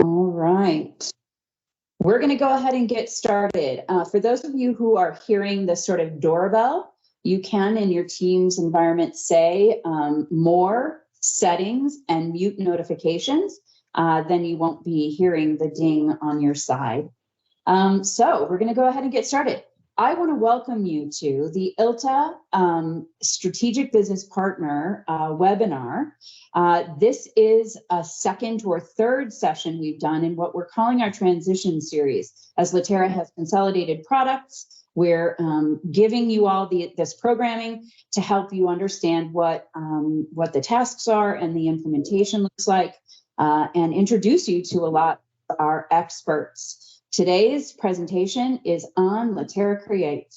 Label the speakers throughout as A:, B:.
A: All right. We're going to go ahead and get started. For those of you who are hearing the sort of doorbell, you can in your Teams environment say more settings and mute notifications. Then you won't be hearing the ding on your side. So we're going to go ahead and get started. I want to welcome you to the ILTA Strategic Business Partner webinar. This is a second or third session we've done in what we're calling our transition series. As Litera has consolidated products, we're giving you all this programming to help you understand what the tasks are and the implementation looks like, and introduce you to a lot of our experts. Today's presentation is on Litera Create.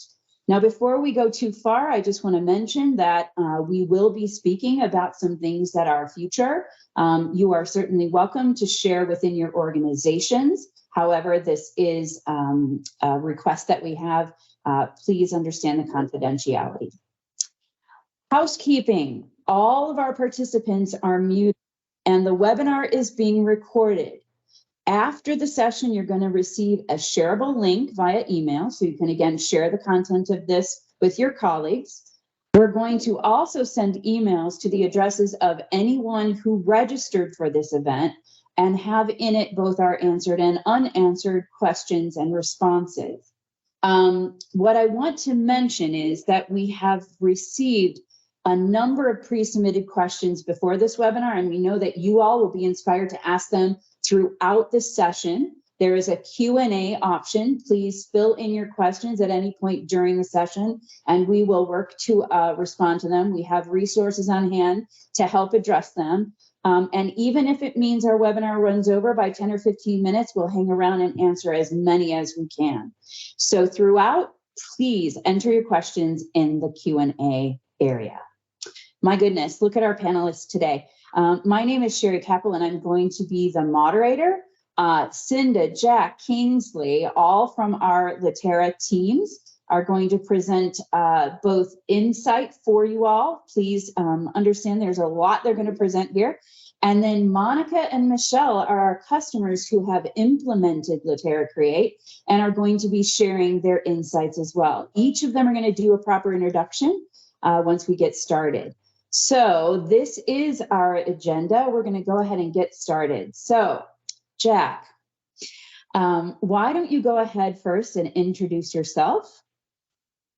A: Now, before we go too far, I just want to mention that we will be speaking about some things that are future. You are certainly welcome to share within your organizations. However, this is a request that we have. Please understand the confidentiality. Housekeeping. All of our participants are muted and the webinar is being recorded. After the session, you're going to receive a shareable link via email, so you can again share the content of this with your colleagues. We're going to also send emails to the addresses of anyone who registered for this event and have in it both our answered and unanswered questions and responses. What I want to mention is that we have received a number of pre-submitted questions before this webinar, and we know that you all will be inspired to ask them throughout the session. There is a Q&A option. Please fill in your questions at any point during the session, and we will work to respond to them. We have resources on hand to help address them. And even if it means our webinar runs over by 10 or 15 minutes, we'll hang around and answer as many as we can. So throughout, please enter your questions in the Q&A area. My goodness, look at our panelists today. My name is Sherry Keppel, and I'm going to be the moderator. Cinda, Jack, Kingsley, all from our Litera teams are going to present both insight for you all. Please understand there's a lot they're going to present here. And then Monica and Michelle are our customers who have implemented Litera Create and are going to be sharing their insights as well. Each of them are going to do a proper introduction once we get started. So this is our agenda. We're going to go ahead and get started. So Jack, why don't you go ahead first and introduce yourself?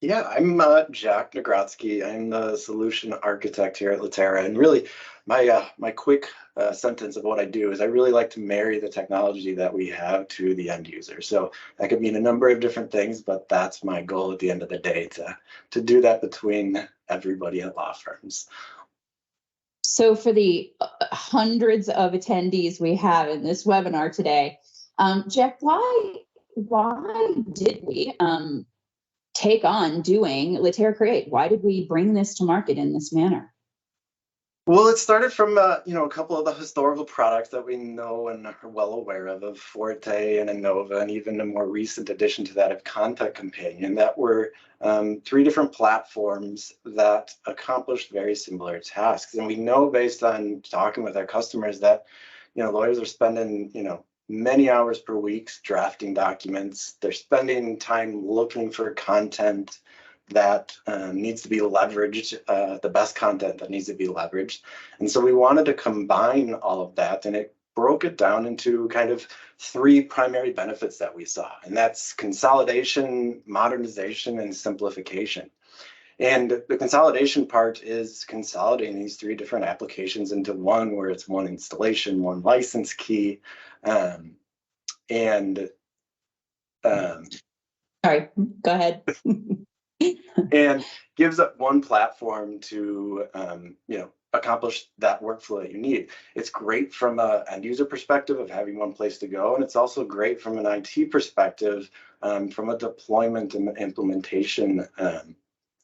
B: Yeah, I'm Jack Nagrotsky. I'm the solution architect here at Litera, and really my quick sentence of what I do is I really like to marry the technology that we have to the end user. So that could mean a number of different things, but that's my goal at the end of the day, to do that between everybody at law firms.
A: So for the hundreds of attendees we have in this webinar today, Jack, why did we take on doing Litera Create? Why did we bring this to market in this manner?
B: Well, it started from a couple of the historical products that we know and are well aware of Forte and Innova, and even a more recent addition to that of Contact Companion, that were three different platforms that accomplished very similar tasks. And we know based on talking with our customers that lawyers are spending many hours per week drafting documents. They're spending time looking for content that needs to be leveraged, the best content that needs to be leveraged. And so we wanted to combine all of that, and it broke it down into kind of three primary benefits that we saw, and that's consolidation, modernization, and simplification. And the consolidation part is consolidating these three different applications into one, where it's one installation, one license key,
A: Sorry, go ahead.
B: And gives up one platform to accomplish that workflow that you need. It's great from an end user perspective of having one place to go, and it's also great from an IT perspective, from a deployment and implementation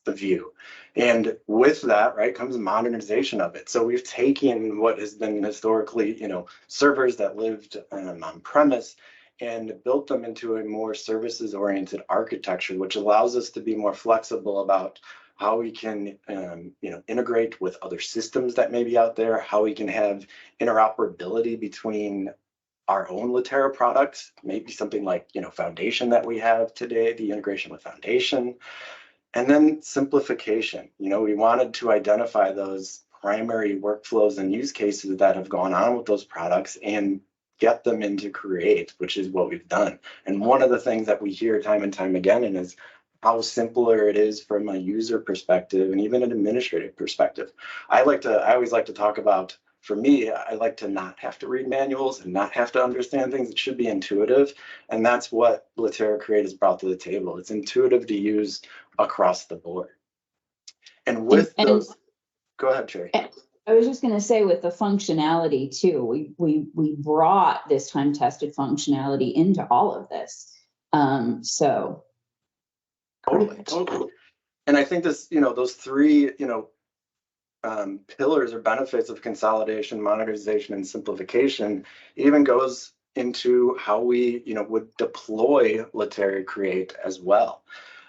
B: view. And with that, right, comes modernization of it. So we've taken what has been historically, servers that lived on premise, and built them into a more services-oriented architecture, which allows us to be more flexible about how we can integrate with other systems that may be out there, how we can have interoperability between our own Litera products, maybe something like, Foundation that we have today, the integration with Foundation, and then simplification. We wanted to identify those primary workflows and use cases that have gone on with those products and get them into Create, which is what we've done. And one of the things that we hear time and time again is how simpler it is from a user perspective and even an administrative perspective. I always like to talk about, for me, I like to not have to read manuals and not have to understand things. It should be intuitive. And that's what Litera Create has brought to the table. It's intuitive to use across the board. And with those, go ahead, Sherry.
A: I was just going to say, with the functionality too, we brought this time tested functionality into all of this. So
B: totally. And I think this, those three, pillars or benefits of consolidation, monetization, and simplification even goes into how we, would deploy Litera Create as well.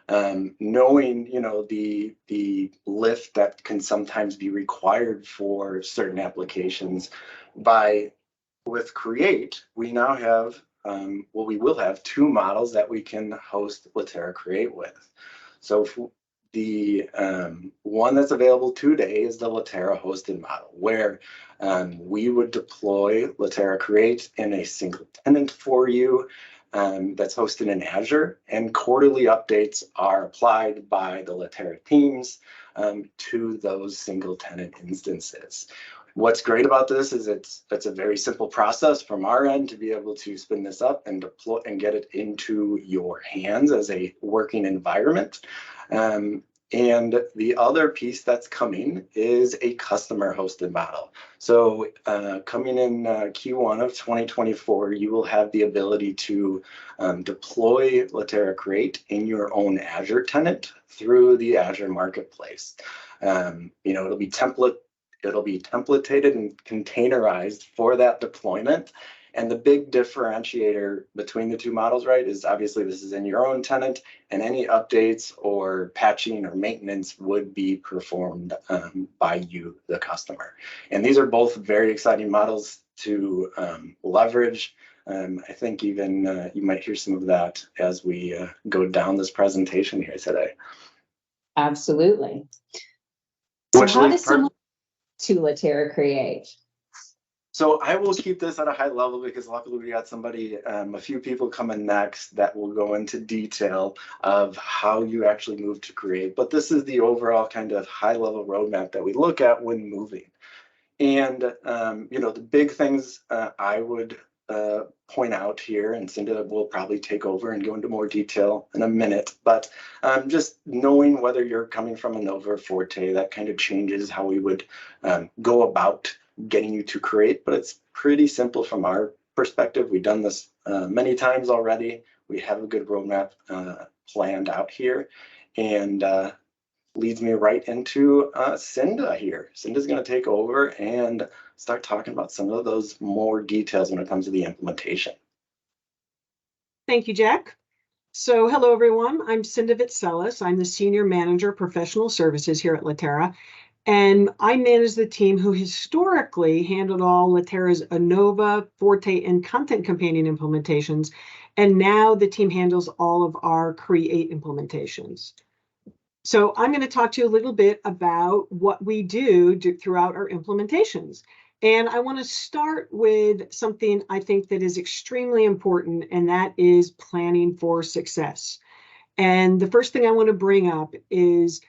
B: Knowing, the lift that can sometimes be required for certain applications, with Create, we now have, we will have 2 models that we can host Litera Create with. So the one that's available today is the Litera hosted model, where we would deploy Litera Create in a single tenant for you that's hosted in Azure, and quarterly updates are applied by the Litera teams to those single tenant instances. What's great about this is it's a very simple process from our end to be able to spin this up and deploy and get it into your hands as a working environment. And the other piece that's coming is a customer hosted model. So coming in Q1 of 2024, you will have the ability to deploy Litera Create in your own Azure tenant through the Azure Marketplace. It'll be templated and containerized for that deployment. And the big differentiator between the 2 models, right, is obviously this is in your own tenant, and any updates or patching or maintenance would be performed by you, the customer. And these are both very exciting models to leverage. I think even you might hear some of that as we go down this presentation here today.
A: Absolutely. So how does someone to Litera Create?
B: So I will keep this at a high level because luckily we got somebody, a few people coming next that will go into detail of how you actually move to Create. But this is the overall kind of high level roadmap that we look at when moving. And, the big things I would point out here, and Cinda will probably take over and go into more detail in a minute, but just knowing whether you're coming from a Nova or Forte, that kind of changes how we would go about getting you to Create, but it's pretty simple from our perspective. We've done this many times already. We have a good roadmap planned out here, and leads me right into Cinda here. Cinda's going to take over and start talking about some of those more details when it comes to the implementation.
C: Thank you, Jack. So hello, everyone. I'm Cinda Vitselis. I'm the Senior Manager Professional Services here at Litera. And I manage the team who historically handled all Litera's Innova, Forte, and Content Companion implementations. And now the team handles all of our Create implementations. So I'm going to talk to you a little bit about what we do throughout our implementations. And I want to start with something I think that is extremely important, and that is planning for success. And the first thing I want to bring up is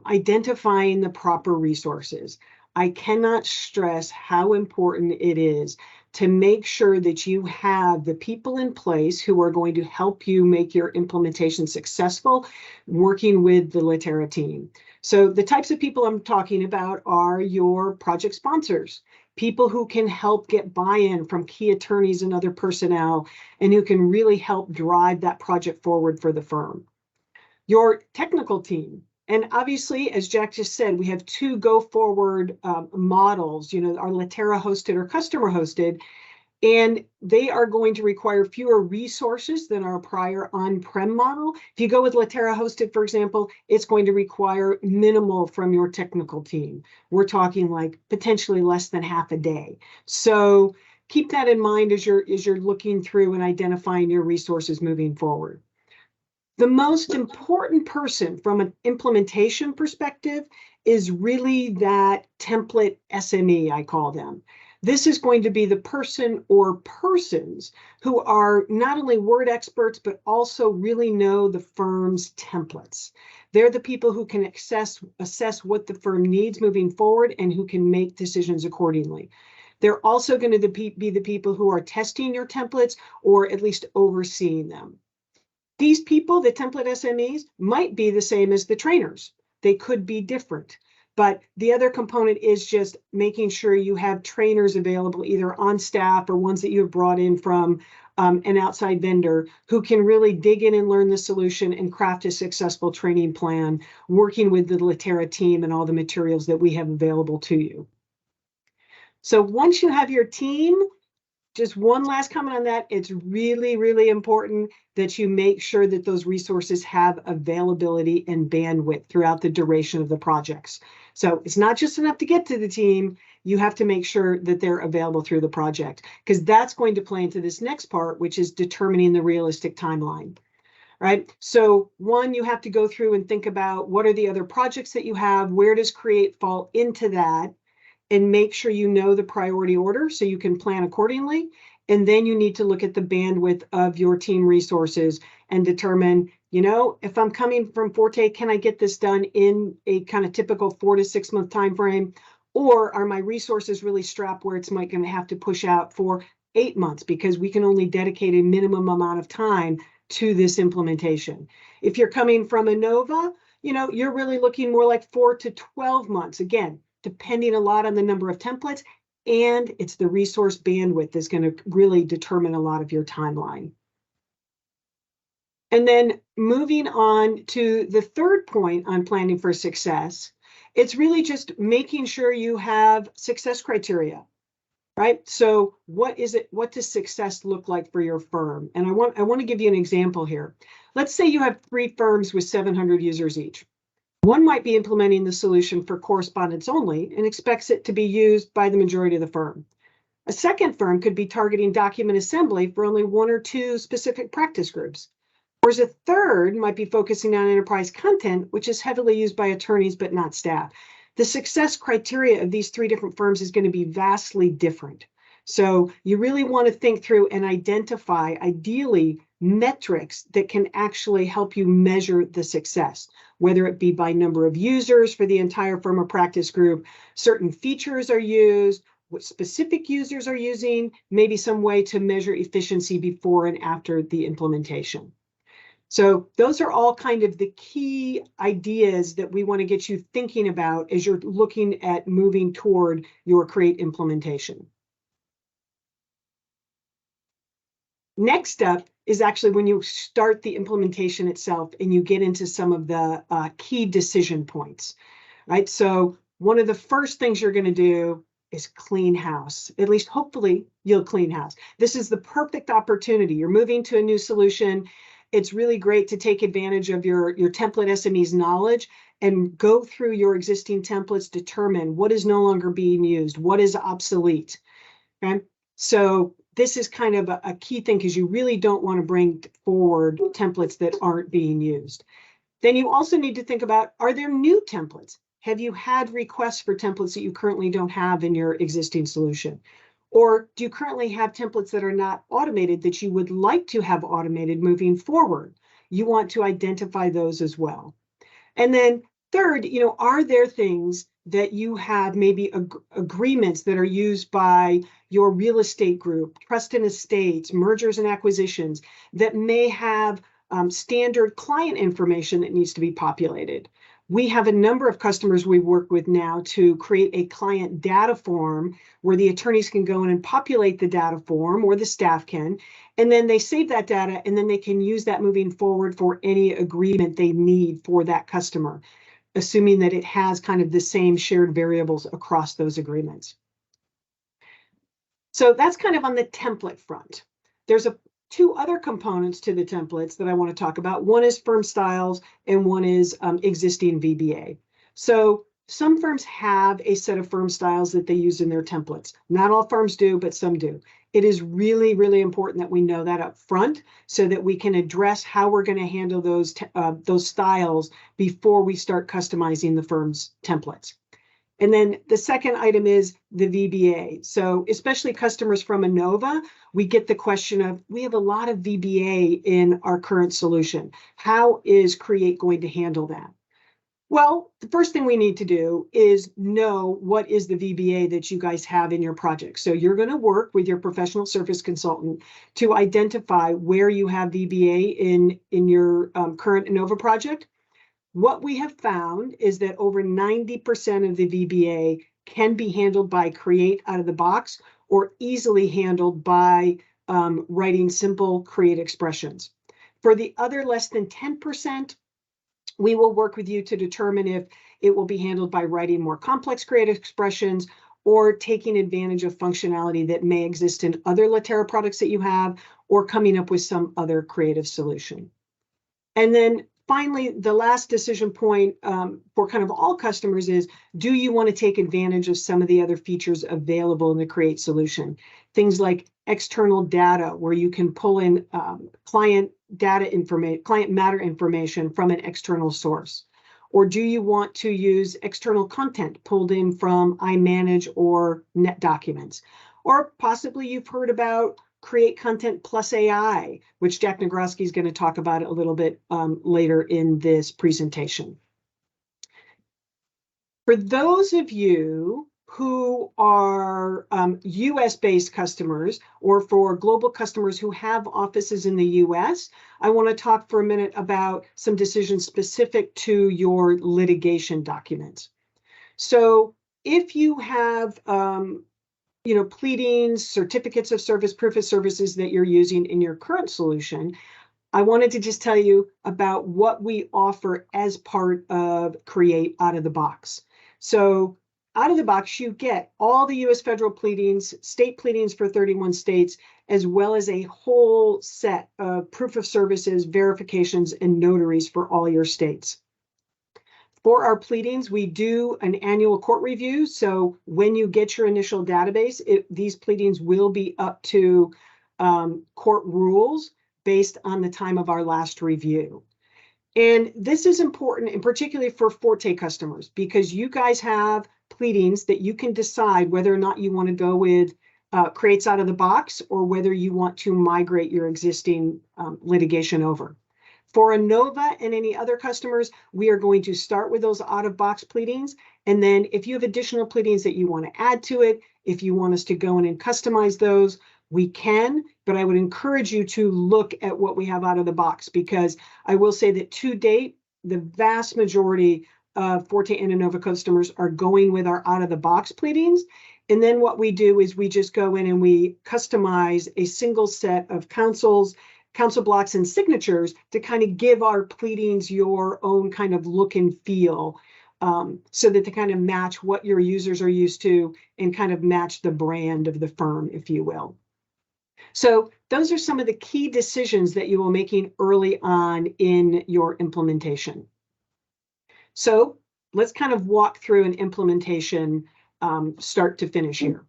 C: identifying the proper resources. I cannot stress how important it is to make sure that you have the people in place who are going to help you make your implementation successful, working with the Litera team. So the types of people I'm talking about are your project sponsors, people who can help get buy-in from key attorneys and other personnel, and who can really help drive that project forward for the firm. Your technical team. And obviously, as Jack just said, we have 2 go-forward models, our Litera hosted or customer hosted, and they are going to require fewer resources than our prior on-prem model. If you go with Litera hosted, for example, it's going to require minimal from your technical team. We're talking like potentially less than half a day. So keep that in mind as you're looking through and identifying your resources moving forward. The most important person from an implementation perspective is really that template SME, I call them. This is going to be the person or persons who are not only word experts, but also really know the firm's templates. They're the people who can assess what the firm needs moving forward and who can make decisions accordingly. They're also going to be the people who are testing your templates or at least overseeing them. These people, the template SMEs, might be the same as the trainers. They could be different. But the other component is just making sure you have trainers available either on staff or ones that you have brought in from an outside vendor who can really dig in and learn the solution and craft a successful training plan, working with the Litera team and all the materials that we have available to you. So once you have your team, just one last comment on that. It's really, really important that you make sure that those resources have availability and bandwidth throughout the duration of the projects. So it's not just enough to get to the team. You have to make sure that they're available through the project, because that's going to play into this next part, which is determining the realistic timeline. Right? So one, you have to go through and think about what are the other projects that you have, where does Create fall into that, and make sure you know the priority order so you can plan accordingly. And then you need to look at the bandwidth of your team resources and determine, if I'm coming from Forte, can I get this done in a kind of typical 4 to 6 month time frame? Or are my resources really strapped where it's going to have to push out for 8 months because we can only dedicate a minimum amount of time to this implementation? If you're coming from Innova, you're really looking more like 4 to 12 months. Again, depending a lot on the number of templates, and it's the resource bandwidth that's going to really determine a lot of your timeline. And then moving on to the third point on planning for success, it's really just making sure you have success criteria, right? So what does success look like for your firm? And I want to give you an example here. Let's say you have 3 firms with 700 users each. One might be implementing the solution for correspondence only and expects it to be used by the majority of the firm. A second firm could be targeting document assembly for only 1 or 2 specific practice groups. Whereas a third might be focusing on enterprise content, which is heavily used by attorneys but not staff. The success criteria of these 3 different firms is going to be vastly different. So you really want to think through and identify, ideally, metrics that can actually help you measure the success, whether it be by number of users for the entire firm or practice group, certain features are used, what specific users are using, maybe some way to measure efficiency before and after the implementation. So those are all kind of the key ideas that we want to get you thinking about as you're looking at moving toward your Create implementation. Next up is actually when you start the implementation itself and you get into some of the key decision points, right? So one of the first things you're going to do is clean house. At least hopefully you'll clean house. This is the perfect opportunity. You're moving to a new solution. It's really great to take advantage of your template SME's knowledge and go through your existing templates, determine what is no longer being used, what is obsolete. Okay? So this is kind of a key thing because you really don't want to bring forward templates that aren't being used. Then you also need to think about, are there new templates? Have you had requests for templates that you currently don't have in your existing solution? Or do you currently have templates that are not automated that you would like to have automated moving forward? You want to identify those as well. And then third, are there things that you have maybe agreements that are used by your real estate group, trust and estates, mergers and acquisitions that may have standard client information that needs to be populated? We have a number of customers we work with now to create a client data form where the attorneys can go in and populate the data form, or the staff can, and then they save that data and then they can use that moving forward for any agreement they need for that customer, assuming that it has kind of the same shared variables across those agreements. So that's kind of on the template front. There's 2 other components to the templates that I want to talk about. One is firm styles and one is existing VBA. So some firms have a set of firm styles that they use in their templates. Not all firms do, but some do. It is really, really important that we know that up front so that we can address how we're going to handle those styles before we start customizing the firm's templates. And then the second item is the VBA. So especially customers from Inova, we get the question of, we have a lot of VBA in our current solution. How is Create going to handle that? Well, the first thing we need to do is know what is the VBA that you guys have in your project. So you're going to work with your professional service consultant to identify where you have VBA in your current Inova project. What we have found is that over 90% of the VBA can be handled by Create out of the box or easily handled by writing simple Create expressions. For the other less than 10%, we will work with you to determine if it will be handled by writing more complex Create expressions or taking advantage of functionality that may exist in other Litera products that you have, or coming up with some other creative solution. And then finally, the last decision point for kind of all customers is, do you want to take advantage of some of the other features available in the Create solution? Things like external data, where you can pull in client matter information from an external source. Or do you want to use external content pulled in from iManage or Net Documents? Or possibly you've heard about Create Content plus AI, which Jack Nagroski is going to talk about a little bit later in this presentation. For those of you who are US-based customers, or for global customers who have offices in the US, I want to talk for a minute about some decisions specific to your litigation documents. So if you have pleadings, certificates of service, proof of services that you're using in your current solution, I wanted to just tell you about what we offer as part of Create out of the box. So out of the box, you get all the US federal pleadings, state pleadings for 31 states, as well as a whole set of proof of services, verifications, and notaries for all your states. For our pleadings, we do an annual court review. So when you get your initial database, these pleadings will be up to court rules based on the time of our last review. And this is important, and particularly for Forte customers, because you guys have pleadings that you can decide whether or not you want to go with Creates out of the box, or whether you want to migrate your existing litigation over. For Inova and any other customers, we are going to start with those out-of-box pleadings. And then if you have additional pleadings that you want to add to it, if you want us to go in and customize those, we can. But I would encourage you to look at what we have out of the box, because I will say that to date, the vast majority of Forte and Inova customers are going with our out-of-the-box pleadings. And then what we do is we just go in and we customize a single set of counsel blocks and signatures to kind of give our pleadings your own kind of look and feel, so that they kind of match what your users are used to and kind of match the brand of the firm, if you will. So those are some of the key decisions that you will be making early on in your implementation. So let's kind of walk through an implementation start to finish here.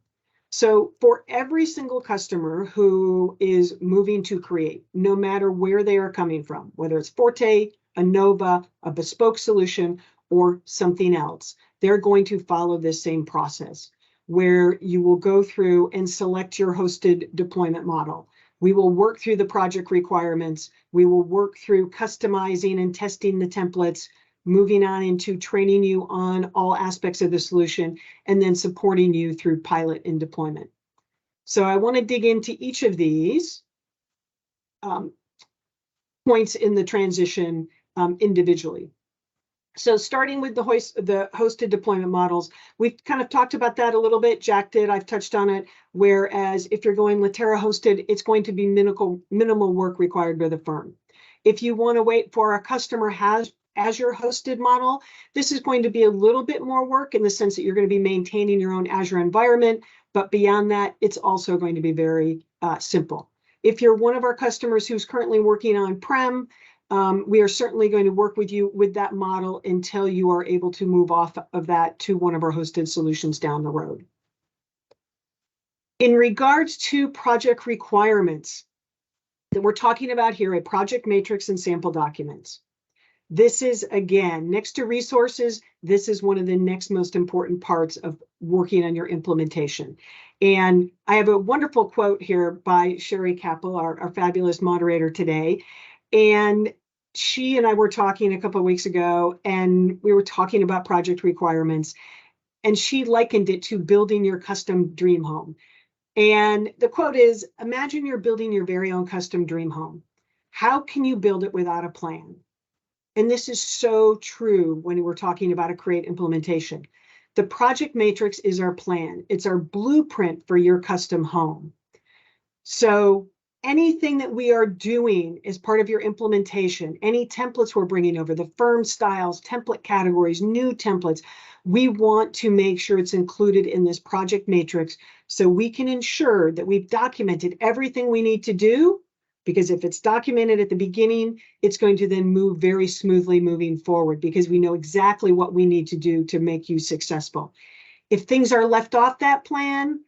C: So for every single customer who is moving to Create, no matter where they are coming from, whether it's Forte, Inova, a bespoke solution, or something else, they're going to follow this same process where you will go through and select your hosted deployment model. We will work through the project requirements. We will work through customizing and testing the templates, moving on into training you on all aspects of the solution, and then supporting you through pilot and deployment. So I want to dig into each of these points in the transition individually. So starting with the hosted deployment models, we've kind of talked about that a little bit. Jack did, I've touched on it. Whereas if you're going Litera hosted, it's going to be minimal work required by the firm. If you want to wait for a customer has Azure hosted model, this is going to be a little bit more work in the sense that you're going to be maintaining your own Azure environment, but beyond that, it's also going to be very simple. If you're one of our customers who's currently working on-prem, we are certainly going to work with you with that model until you are able to move off of that to one of our hosted solutions down the road. In regards to project requirements that we're talking about here, a project matrix and sample documents. This is, again, next to resources, this is one of the next most important parts of working on your implementation. And I have a wonderful quote here by Sherry Capel, our fabulous moderator today. And she and I were talking a couple of weeks ago, and we were talking about project requirements. And she likened it to building your custom dream home. And the quote is, imagine you're building your very own custom dream home. How can you build it without a plan? And this is so true when we're talking about a create implementation. The project matrix is our plan. It's our blueprint for your custom home. So anything that we are doing as part of your implementation, any templates we're bringing over, the firm styles, template categories, new templates, we want to make sure it's included in this project matrix so we can ensure that we've documented everything we need to do, because if it's documented at the beginning, it's going to then move very smoothly moving forward because we know exactly what we need to do to make you successful. If things are left off that plan,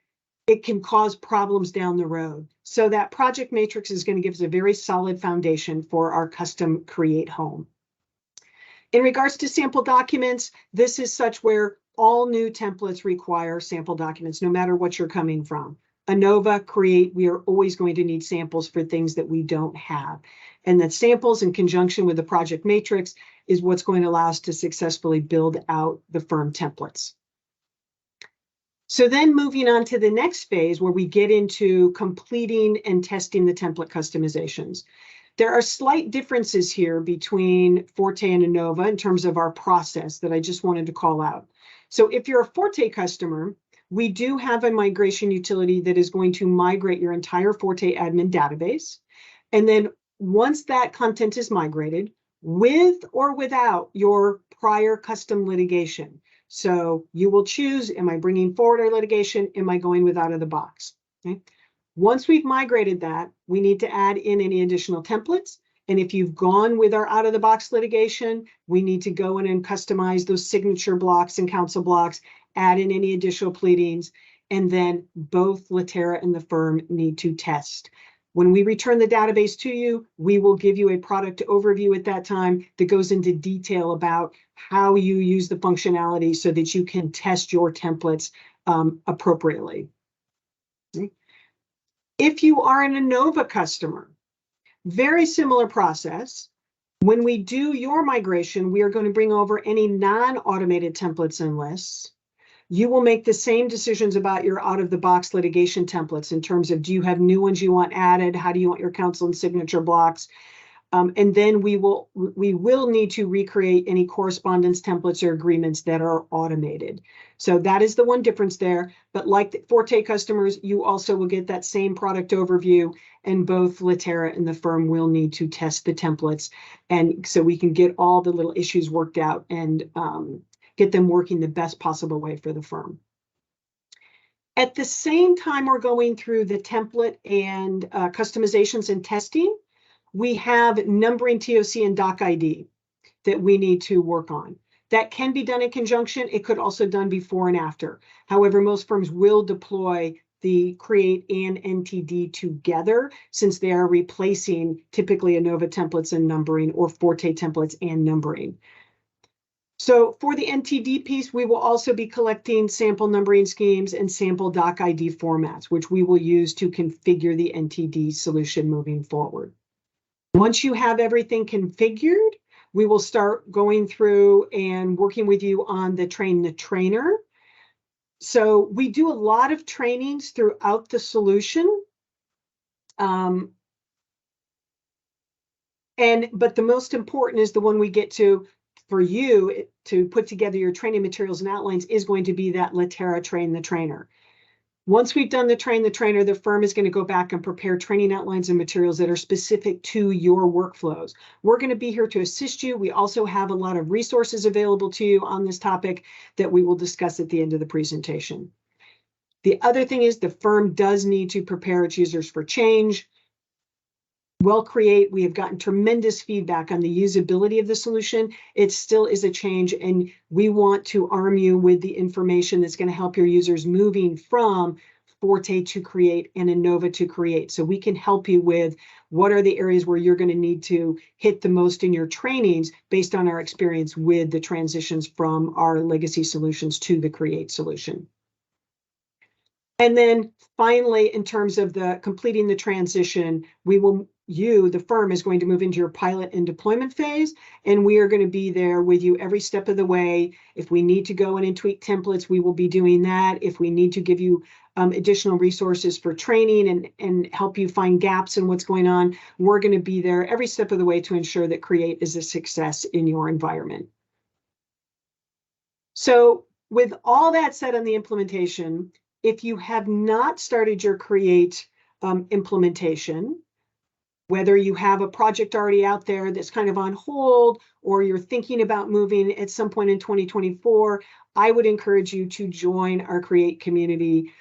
C: it can cause problems down the road. So that project matrix is going to give us a very solid foundation for our custom create home. In regards to sample documents, this is such where all new templates require sample documents, no matter what you're coming from. ANOVA, Create, we are always going to need samples for things that we don't have. And that samples in conjunction with the project matrix is what's going to allow us to successfully build out the firm templates. So then moving on to the next phase where we get into completing and testing the template customizations. There are slight differences here between Forte and ANOVA in terms of our process that I just wanted to call out. So if you're a Forte customer, we do have a migration utility that is going to migrate your entire Forte admin database. And then once that content is migrated, with or without your prior custom litigation. So you will choose, am I bringing forward our litigation? Am I going with out of the box? Okay. Once we've migrated that, we need to add in any additional templates. And if you've gone with our out of the box litigation, we need to go in and customize those signature blocks and counsel blocks, add in any additional pleadings, and then both Litera and the firm need to test. When we return the database to you, we will give you a product overview at that time that goes into detail about how you use the functionality so that you can test your templates appropriately. Okay. If you are an ANOVA customer, very similar process. When we do your migration, we are going to bring over any non-automated templates and lists. You will make the same decisions about your out-of-the-box litigation templates in terms of, do you have new ones you want added? How do you want your counsel and signature blocks? And then we will need to recreate any correspondence templates or agreements that are automated. So that is the one difference there. But like the Forte customers, you also will get that same product overview, and both Litera and the firm will need to test the templates. And so we can get all the little issues worked out and get them working the best possible way for the firm. At the same time we're going through the template and customizations and testing, we have numbering TOC and doc ID that we need to work on. That can be done in conjunction. It could also be done before and after. However, most firms will deploy the Create and NTD together since they are replacing typically ANOVA templates and numbering, or Forte templates and numbering. So for the NTD piece, we will also be collecting sample numbering schemes and sample doc ID formats, which we will use to configure the NTD solution moving forward. Once you have everything configured, we will start going through and working with you on the train the trainer. So we do a lot of trainings throughout the solution. But the most important is the one we get to for you to put together your training materials and outlines is going to be that Litera Train the Trainer. Once we've done the train the trainer, the firm is going to go back and prepare training outlines and materials that are specific to your workflows. We're going to be here to assist you. We also have a lot of resources available to you on this topic that we will discuss at the end of the presentation. The other thing is the firm does need to prepare its users for change. Create, we have gotten tremendous feedback on the usability of the solution. It still is a change, and we want to arm you with the information that's going to help your users moving from Forte to Create and Innova to Create. So we can help you with what are the areas where you're going to need to hit the most in your trainings based on our experience with the transitions from our legacy solutions to the Create solution. And then finally, in terms of the completing the transition, the firm is going to move into your pilot and deployment phase, and we are going to be there with you every step of the way. If we need to go in and tweak templates, we will be doing that. If we need to give you additional resources for training and help you find gaps in what's going on, we're going to be there every step of the way to ensure that Create is a success in your environment. So with all that said on the implementation, if you have not started your Create implementation, whether you have a project already out there that's kind of on hold, or you're thinking about moving at some point in 2024, I would encourage you to join our Create community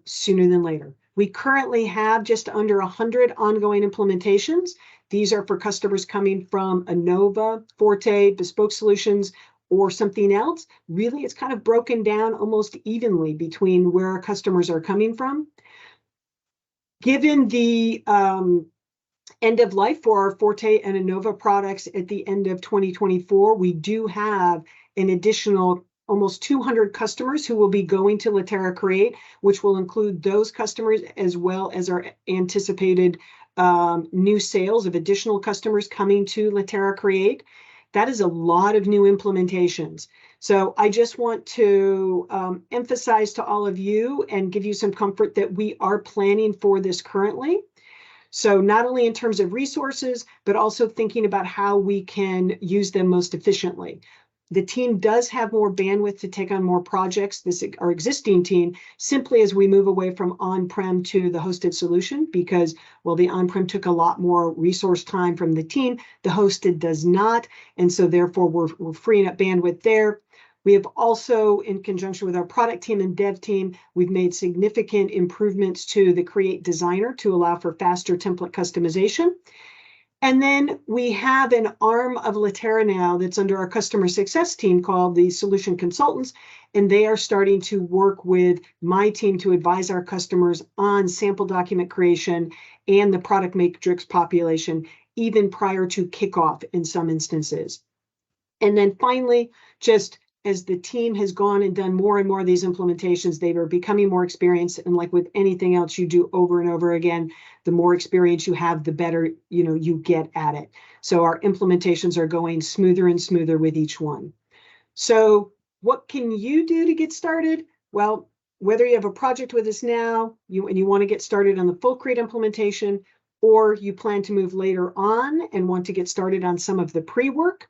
C: sooner than later. We currently have just under 100 ongoing implementations. These are for customers coming from Innova, Forte, Bespoke Solutions, or something else. Really, it's kind of broken down almost evenly between where our customers are coming from. Given the end of life for our Forte and Innova products at the end of 2024, we do have an additional almost 200 customers who will be going to Litera Create, which will include those customers as well as our anticipated new sales of additional customers coming to Litera Create. That is a lot of new implementations. So I just want to emphasize to all of you and give you some comfort that we are planning for this currently. So not only in terms of resources, but also thinking about how we can use them most efficiently. The team does have more bandwidth to take on more projects, our existing team, simply as we move away from on-prem to the hosted solution, because, well, the on-prem took a lot more resource time from the team. The hosted does not. And so therefore we're freeing up bandwidth there. We have also, in conjunction with our product team and dev team, we've made significant improvements to the Create Designer to allow for faster template customization. And then we have an arm of Litera now that's under our customer success team called the Solution Consultants, and they are starting to work with my team to advise our customers on sample document creation and the product matrix population, even prior to kickoff in some instances. And then finally, just as the team has gone and done more and more of these implementations, they are becoming more experienced. And like with anything else you do over and over again, the more experience you have, the better you get at it. So our implementations are going smoother and smoother with each one. So what can you do to get started? Well, whether you have a project with us now and you want to get started on the full Create implementation, or you plan to move later on and want to get started on some of the pre-work,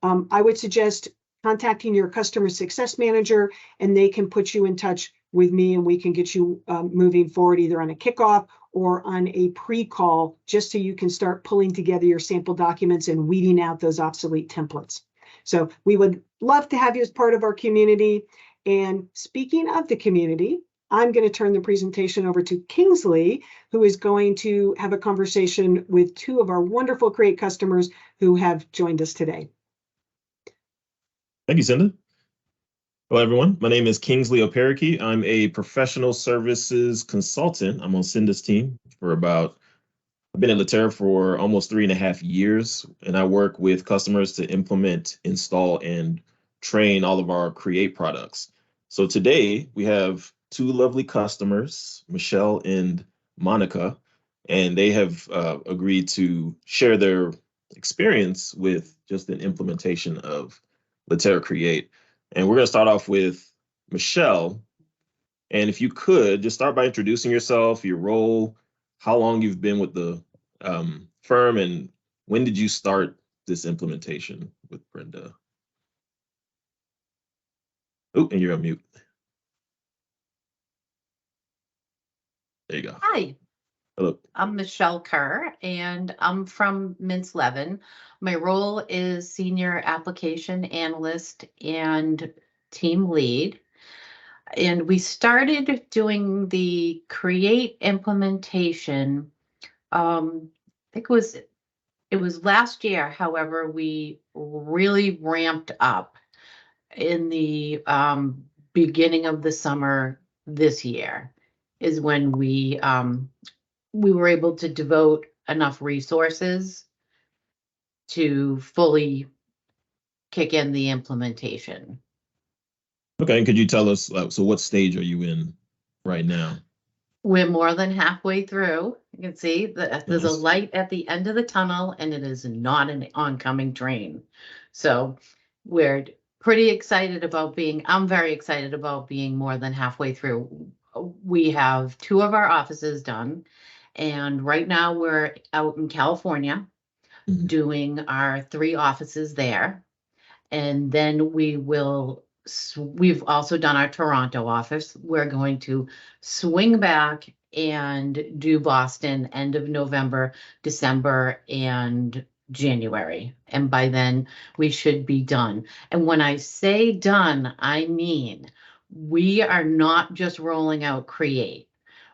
C: I would suggest contacting your customer success manager, and they can put you in touch with me, and we can get you moving forward either on a kickoff or on a pre-call, just so you can start pulling together your sample documents and weeding out those obsolete templates. So we would love to have you as part of our community. And speaking of the community, I'm going to turn the presentation over to Kingsley, who is going to have a conversation with two of our wonderful Create customers who have joined us today.
D: Thank you, Cinda. Hello, everyone. My name is Kingsley Operiki. I'm a professional services consultant. I'm on Cinda's team I've been at Litera for almost 3.5 years, and I work with customers to implement, install, and train all of our Create products. So today we have two lovely customers, Michelle and Monica, and they have agreed to share their experience with just an implementation of Litera Create. And we're going to start off with Michelle. And if you could, just start by introducing yourself, your role, how long you've been with the firm, and when did you start this implementation with Brenda? Oh, and you're on mute. There you go.
E: Hi.
D: Hello.
E: I'm Michelle Kerr, and I'm from Mintz Levin. My role is Senior Application Analyst and Team Lead. And we started doing the Create implementation think it was last year. However, we really ramped up in the beginning of the summer this year is when we were able to devote enough resources to fully kick in the implementation.
D: Okay, and could you tell us, so what stage are you in right now?
E: We're more than halfway through. You can see that there's a
D: Nice.
E: light at the end of the tunnel, and it is not an oncoming train. So we're pretty excited about I'm very excited about being more than halfway through. We have 2 of our offices done, and right now we're out in California
D: Mhm.
E: doing our 3 offices there. And then we've also done our Toronto office. We're going to swing back and do Boston end of November, December, and January. And by then we should be done. And when I say done, I mean we are not just rolling out Create.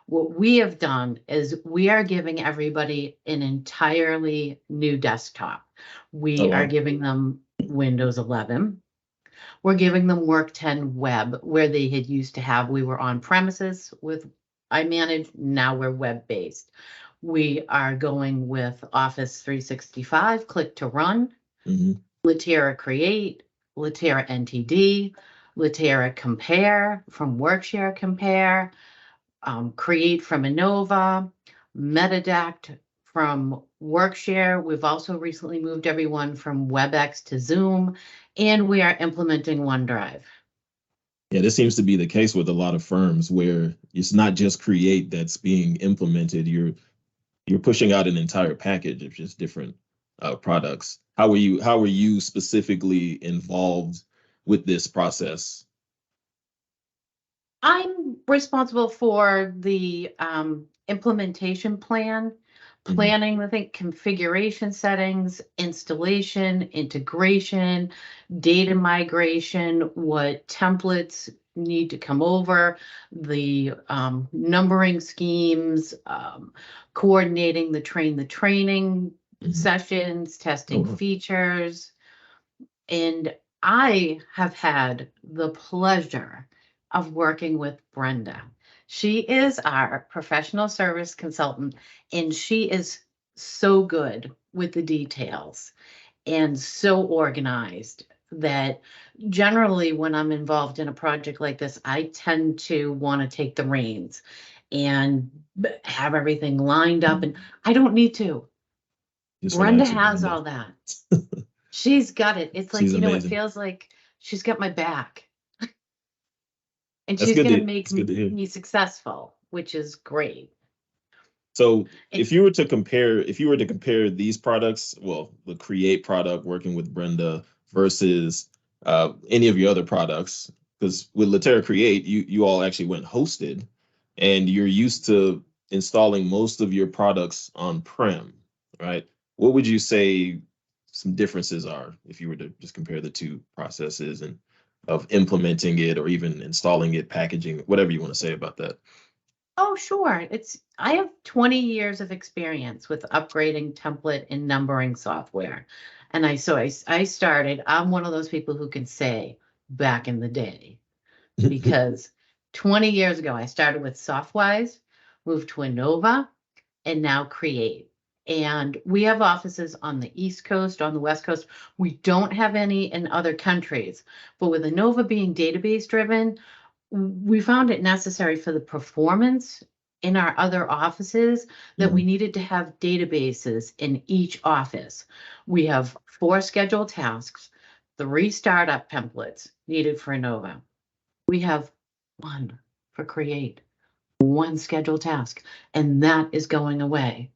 E: What we have done is we are giving everybody an entirely new desktop.
D: Oh,
E: We are
D: wow.
E: giving them Windows 11. We're giving them Work 10 Web, where they had used to have, we were on premises with iManage, now we're web-based. We are going with Office 365, Click to Run,
D: Mhm.
E: Litera Create, Litera NTD, Litera Compare from Workshare Compare, Create from Innova, Metadact from Workshare. We've also recently moved everyone from WebEx to Zoom, and we are implementing OneDrive.
D: Yeah, this seems to be the case with a lot of firms where it's not just Create that's being implemented. You're pushing out an entire package of just different products. How were you specifically involved with this process?
E: I'm responsible for the implementation plan,
D: Mhm.
E: planning, I think, configuration settings, installation, integration, data migration, what templates need to come over, the numbering schemes, coordinating the training
D: Mhm.
E: sessions,
D: Oh,
E: testing
D: wow.
E: features. And I have had the pleasure of working with Brenda. She is our professional service consultant, and she is so good with the details and so organized that generally when I'm involved in a project like this, I tend to want to take the reins and have everything lined up, and I don't need to.
D: Just
E: Brenda
D: relax with
E: has
D: Brenda.
E: all that. She's got it. It's like,
D: She's
E: it
D: amazing.
E: feels like she's got my back. And
D: That's
E: she's
D: good
E: going
D: to
E: to make
D: it's good to hear.
E: me successful, which is great.
D: So
E: And
D: if you were to compare these products, well, the Create product working with Brenda versus any of your other products, because with Litera Create, you all actually went hosted, and you're used to installing most of your products on-prem, right? What would you say some differences are if you were to just compare the 2 processes and of implementing it or even installing it, packaging, whatever you want to say about that?
E: oh, sure. I have 20 years of experience with upgrading template and numbering software. And I started, I'm one of those people who can say back in the day, because 20 years ago, I started with Softwise, moved to Innova, and now Create. And we have offices on the East Coast, on the West Coast. We don't have any in other countries. But with Innova being database driven, we found it necessary for the performance in our other offices that we
D: Mhm.
E: needed to have databases in each office. We have 4 scheduled tasks, 3 startup templates needed for Innova. We have 1 for Create, 1 scheduled task, and that is going away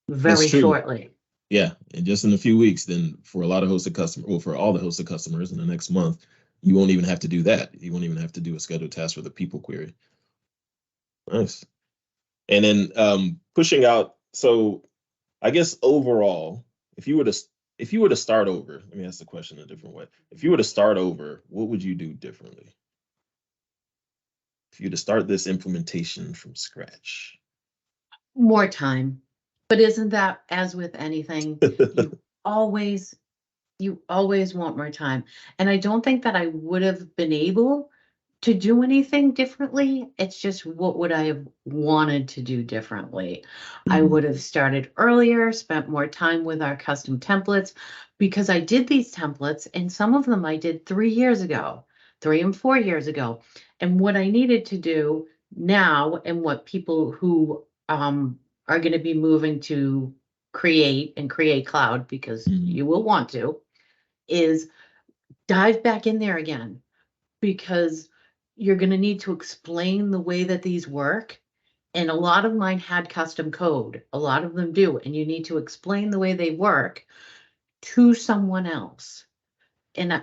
D: That's
E: very
D: true.
E: shortly.
D: Yeah, and just in a few weeks, then for a lot of hosted customers, well, for all the hosted customers in the next month, you won't even have to do that. You won't even have to do a scheduled task for the people query. Nice. And then pushing out. So I guess overall, if you were to start over, let me ask the question a different way. If you were to start over, what would you do differently? If you were to start this implementation from scratch.
E: More time. But isn't that, as with anything, always you always want more time. And I don't think that I would have been able to do anything differently. It's just, what would I have wanted to do differently? I
D: Mhm.
E: would have started earlier, spent more time with our custom templates, because I did these templates and some of them I did 3 years ago, 3 and 4 years ago. And what I needed to do now, and what people who are going to be moving to create cloud, because
D: Mhm.
E: you will want to, is dive back in there again, because you're going to need to explain the way that these work. And a lot of mine had custom code. A lot of them do. And you need to explain the way they work to someone else. And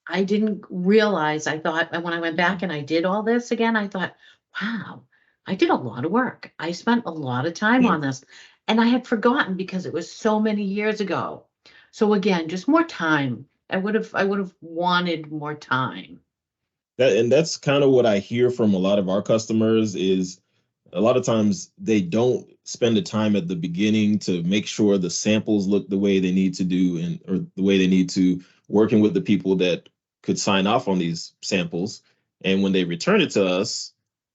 E: I didn't realize, I thought, and when I went back and I did all this again, I thought, wow, I did a lot of work. I spent a lot of time
D: Yeah.
E: on this. And I had forgotten because it was so many years ago. So again, just more time. I would have wanted more time.
D: And that's kind of what I hear from a lot of our customers is a lot of times they don't spend the time at the beginning to make sure the samples look the way they need to do, and or the way they need to, working with the people that could sign off on these samples. And when they return it to us,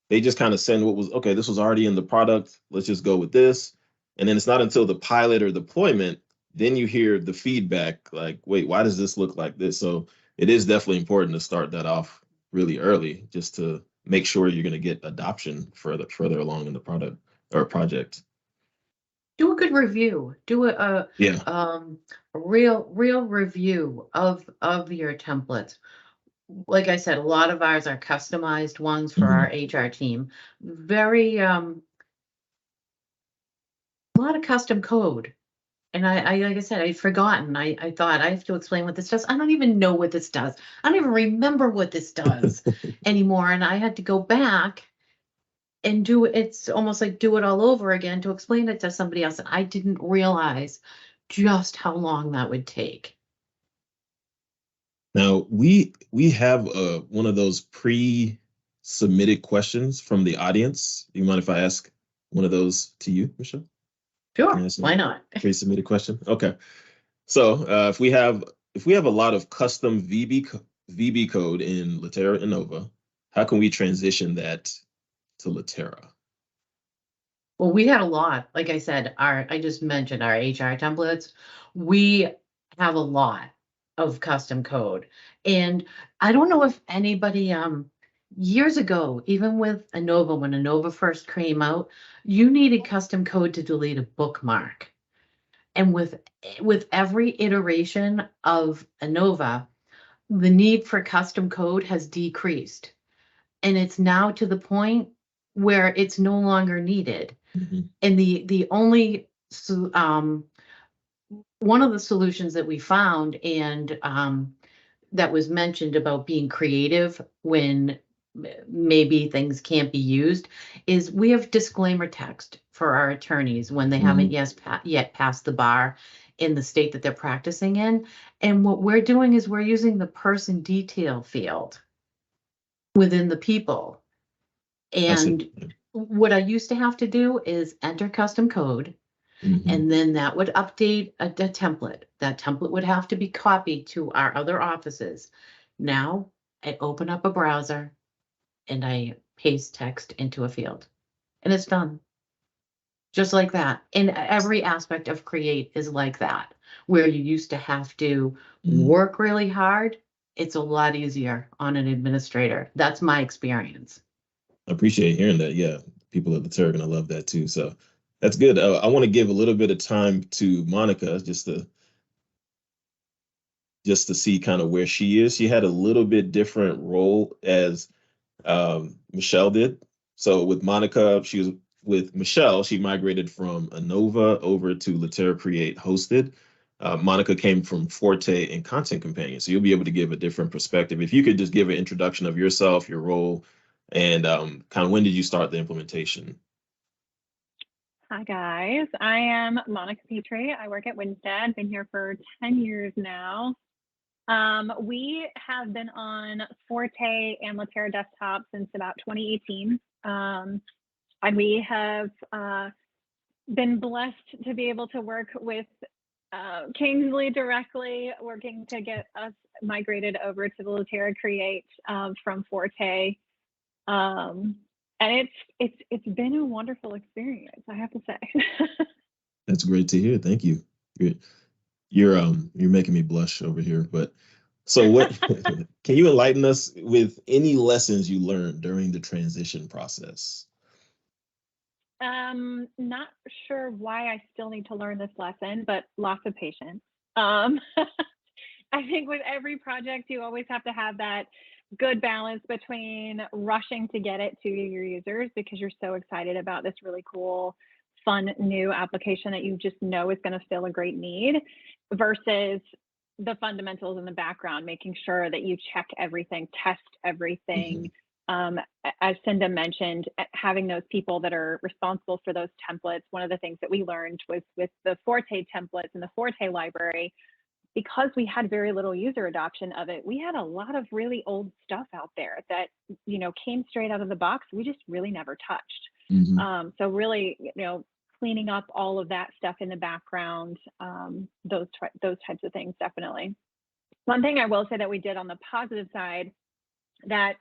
D: they just kind of send what was, okay, this was already in the product, let's just go with this. And then it's not until the pilot or deployment, then you hear the feedback like, wait, why does this look like this? So it is definitely important to start that off really early, just to make sure you're going to get adoption further along in the product or project.
E: Do a good review. Do
D: Yeah.
E: a real review of your templates. Like I said, a lot of ours are customized ones for
D: Mhm.
E: our HR team. Very a lot of custom code. And I like I said, I'd forgotten. I thought I have to explain what this does. I don't even know what this does. I don't even remember what this does anymore. And I had to go back and do it. It's almost like do it all over again to explain it to somebody else. And I didn't realize just how long that would take.
D: Now we have one of those pre-submitted questions from the audience. Do you mind if I ask one of those to you, Michelle? Can I
E: Sure,
D: ask
E: why
D: a
E: not?
D: pre-submitted question? Okay. So if we have a lot of custom VB code in Litera and Nova, how can we transition that to Litera?
E: Well, we had a lot. Like I said, I just mentioned our HR templates. We have a lot of custom code. And I don't know if anybody years ago, even with Anova, when Anova first came out, you needed custom code to delete a bookmark. And with every iteration of Anova, the need for custom code has decreased. And it's now to the point where it's no longer needed.
D: Mhm.
E: And the only one of the solutions that we found, and that was mentioned about being creative when maybe things can't be used, is we have disclaimer text for our attorneys when they haven't
D: Mhm.
E: yet passed the bar in the state that they're practicing in. And what we're doing is we're using the person detail field within the people.
D: I see.
E: And what I used to have to do is enter custom code,
D: Mhm.
E: and then that would update a template. That template would have to be copied to our other offices. Now I open up a browser and I paste text into a field, and it's done. Just like that. And every aspect of Create is like that, where you used to have to
D: Mhm.
E: work really hard. It's a lot easier on an administrator. That's my experience.
D: I appreciate hearing that. Yeah, people at the Terra are gonna love that too. So that's good. I want to give a little bit of time to Monica just to see kind of where she is. She had a little bit different role as Michelle did. So with Monica, she was with Michelle. She migrated from Anova over to Litera Create hosted. Monica came from Forte and Content Companion, so you'll be able to give a different perspective. If you could just give an introduction of yourself, your role, and kind of when did you start the implementation?
F: Hi guys, I am Monica Petrie. I work at Winstead, been here for 10 years now. We have been on Forte and Litera desktop since about 2018. And we have been blessed to be able to work with Kingsley directly, working to get us migrated over to the Litera Create from Forte. And it's been a wonderful experience, I have to say.
D: That's great to hear. Thank you. You're making me blush over here. But so what can you enlighten us with any lessons you learned during the transition process?
F: Not sure why I still need to learn this lesson, but lots of patience. I think with every project, you always have to have that good balance between rushing to get it to your users because you're so excited about this really cool, fun new application that you just know is going to fill a great need, versus the fundamentals in the background, making sure that you check everything, test everything. As Cinda mentioned, having those people that are responsible for those templates. One of the things that we learned was with the Forte templates and the Forte library, because we had very little user adoption of it, we had a lot of really old stuff out there that, you know, came straight out of the box. We just really never touched. So really, you know, cleaning up all of that stuff in the background, those types of things, definitely. One thing I will say that we did on the positive side that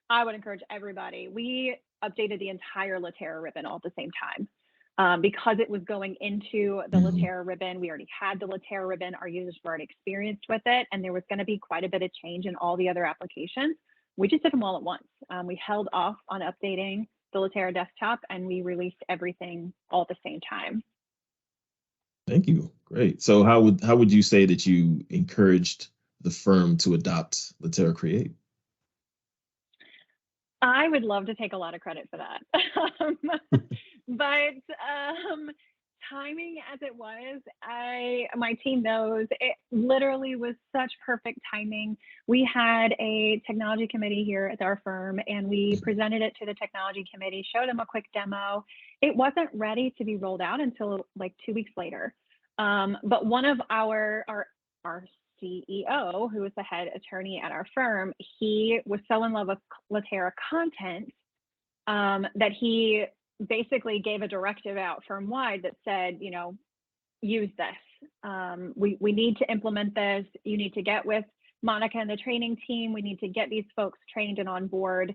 F: I would encourage everybody, we updated the entire Litera ribbon all at the same time. Because it was going into the Litera ribbon, we already had the Litera ribbon, our users were already experienced with it, and there was going to be quite a bit of change in all the other applications. We just did them all at once. We held off on updating the Litera desktop, and we released everything all at the same time.
D: Thank you. Great. So how would you say that you encouraged the firm to adopt Litera Create?
F: I would love to take a lot of credit for that. But timing as it was, my team knows it literally was such perfect timing. We had a technology committee here at our firm, and we presented it to the technology committee, showed them a quick demo. It wasn't ready to be rolled out until like 2 weeks later. But one of our CEO, who was the head attorney at our firm, he was so in love with Litera content that he basically gave a directive out firm-wide that said, you know, use this. We need to implement this. You need to get with Monica and the training team. We need to get these folks trained and on board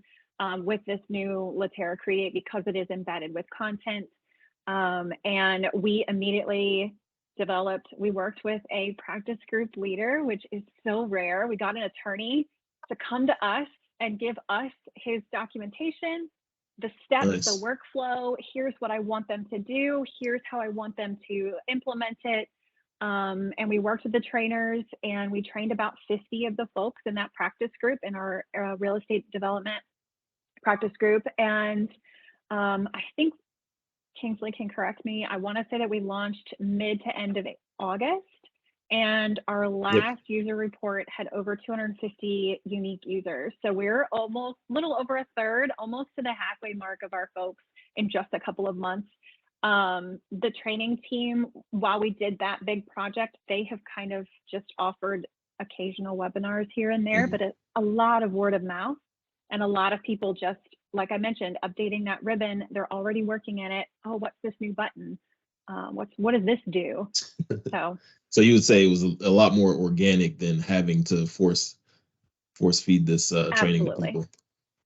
F: with this new Litera Create because it is embedded with content. And we immediately we worked with a practice group leader, which is so rare. We got an attorney to come to us and give us his documentation, the steps,
D: Nice.
F: the workflow. Here's what I want them to do. Here's how I want them to implement it. And we worked with the trainers, and we trained about 50 of the folks in that practice group in our real estate development practice group. And I think Kingsley can correct me. I want to say that we launched mid to end of August, and our last user report had over 250 unique users. So we're almost little over a third, almost to the halfway mark of our folks in just a couple of months. The training team, while we did that big project, they have kind of just offered occasional webinars here and there, but a lot of word of mouth, and a lot of people just, like I mentioned, updating that ribbon. They're already working in it. Oh, what's this new button? What does this do?
D: So you would say it was a lot more organic than having to force feed this training to people.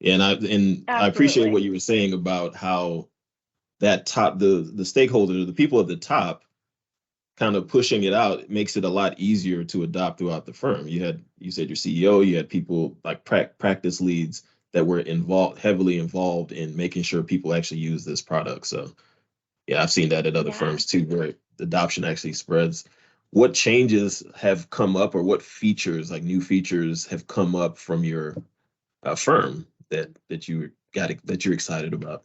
D: And I appreciate what you were saying about how that the stakeholder, the people at the top, kind of pushing it out, it makes it a lot easier to adopt throughout the firm. You said your CEO, you had people like practice leads that were heavily involved in making sure people actually use this product. So yeah, I've seen that at other firms too, where the adoption actually spreads. What changes have come up, or what features, like new features, have come up from your firm that you're excited about?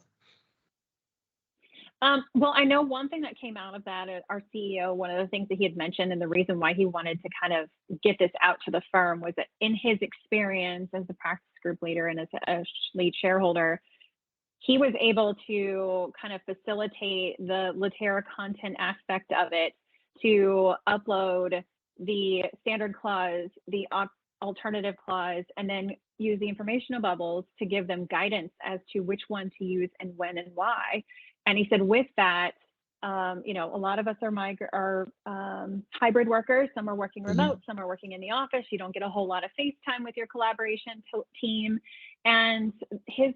F: Well, I know one thing that came out of that, our CEO, one of the things that he had mentioned, and the reason why he wanted to kind of get this out to the firm, was that in his experience as the practice group leader and as a lead shareholder, he was able to kind of facilitate the Litera content aspect of it, to upload the standard clause, the alternative clause, and then use the informational bubbles to give them guidance as to which one to use and when and why. And he said with that, A lot of us are hybrid workers. Some are working remote, some are working in the office. You don't get a whole lot of FaceTime with your collaboration team. And his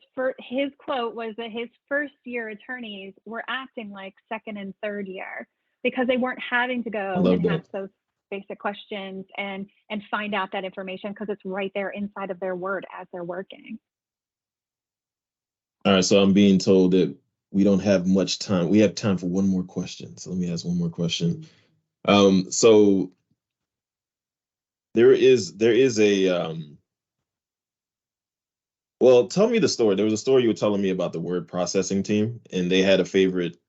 F: quote was that his first year attorneys were acting like second and third year because they weren't having to go and ask those basic questions and find out that information because it's right there inside of their Word as they're working.
D: All right, so I'm being told that we don't have much time. We have time for one more question. So let me ask one more question. So there is a well, tell me the story. There was a story you were telling me about the word processing team, and they had a favorite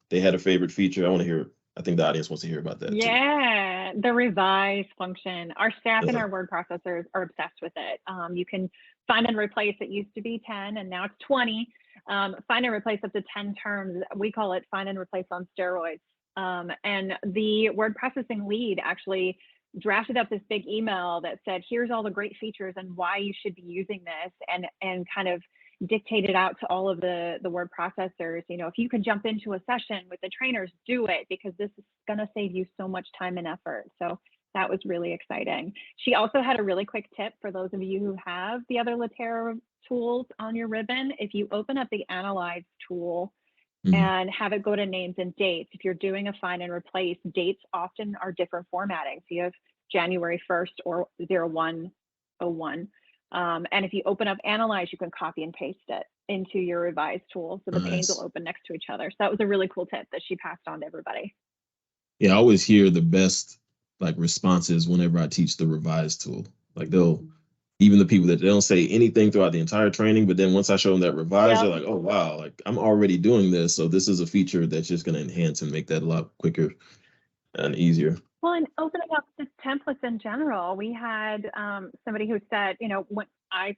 D: feature. I want to hear. I think the audience wants to hear about that.
F: Yeah, the revise function. Our staff and our word processors are obsessed with it. You can find and replace. It used to be 10, and now it's 20. Find and replace up to 10 terms. We call it find and replace on steroids. And the word processing lead actually drafted up this big email that said, here's all the great features and why you should be using this, and kind of dictated out to all of the word processors, if you can jump into a session with the trainers, do it, because this is going to save you so much time and effort. So that was really exciting. She also had a really quick tip for those of you who have the other Litera tools on your ribbon. If you open up the Analyze tool and have it go to names and dates, if you're doing a find and replace, dates often are different formatting. So you have January 1st or 01/01. And if you open up Analyze, you can copy and paste it into your revise tool. So the panes will open next to each other. So that was a really cool tip that she passed on to everybody.
D: Yeah, I always hear the best responses whenever I teach the revise tool. Like even the people that they don't say anything throughout the entire training, but then once I show them that revise, they're like, oh, wow, I'm already doing this. So this is a feature that's just going to enhance and make that a lot quicker and easier.
F: Well, and opening up the templates in general, we had somebody who said, when I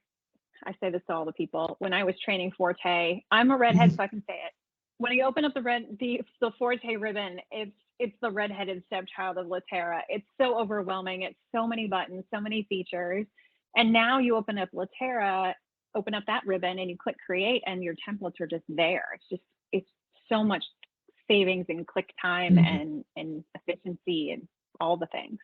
F: say this to all the people, when I was training Forte, I'm a redhead, so I can say it. When you open up the Forte ribbon, it's the redheaded stepchild of Litera. It's so overwhelming. It's so many buttons, so many features. And now you open up Litera, open up that ribbon, and you click create, and your templates are just there. It's so much savings in click time and efficiency and all the things.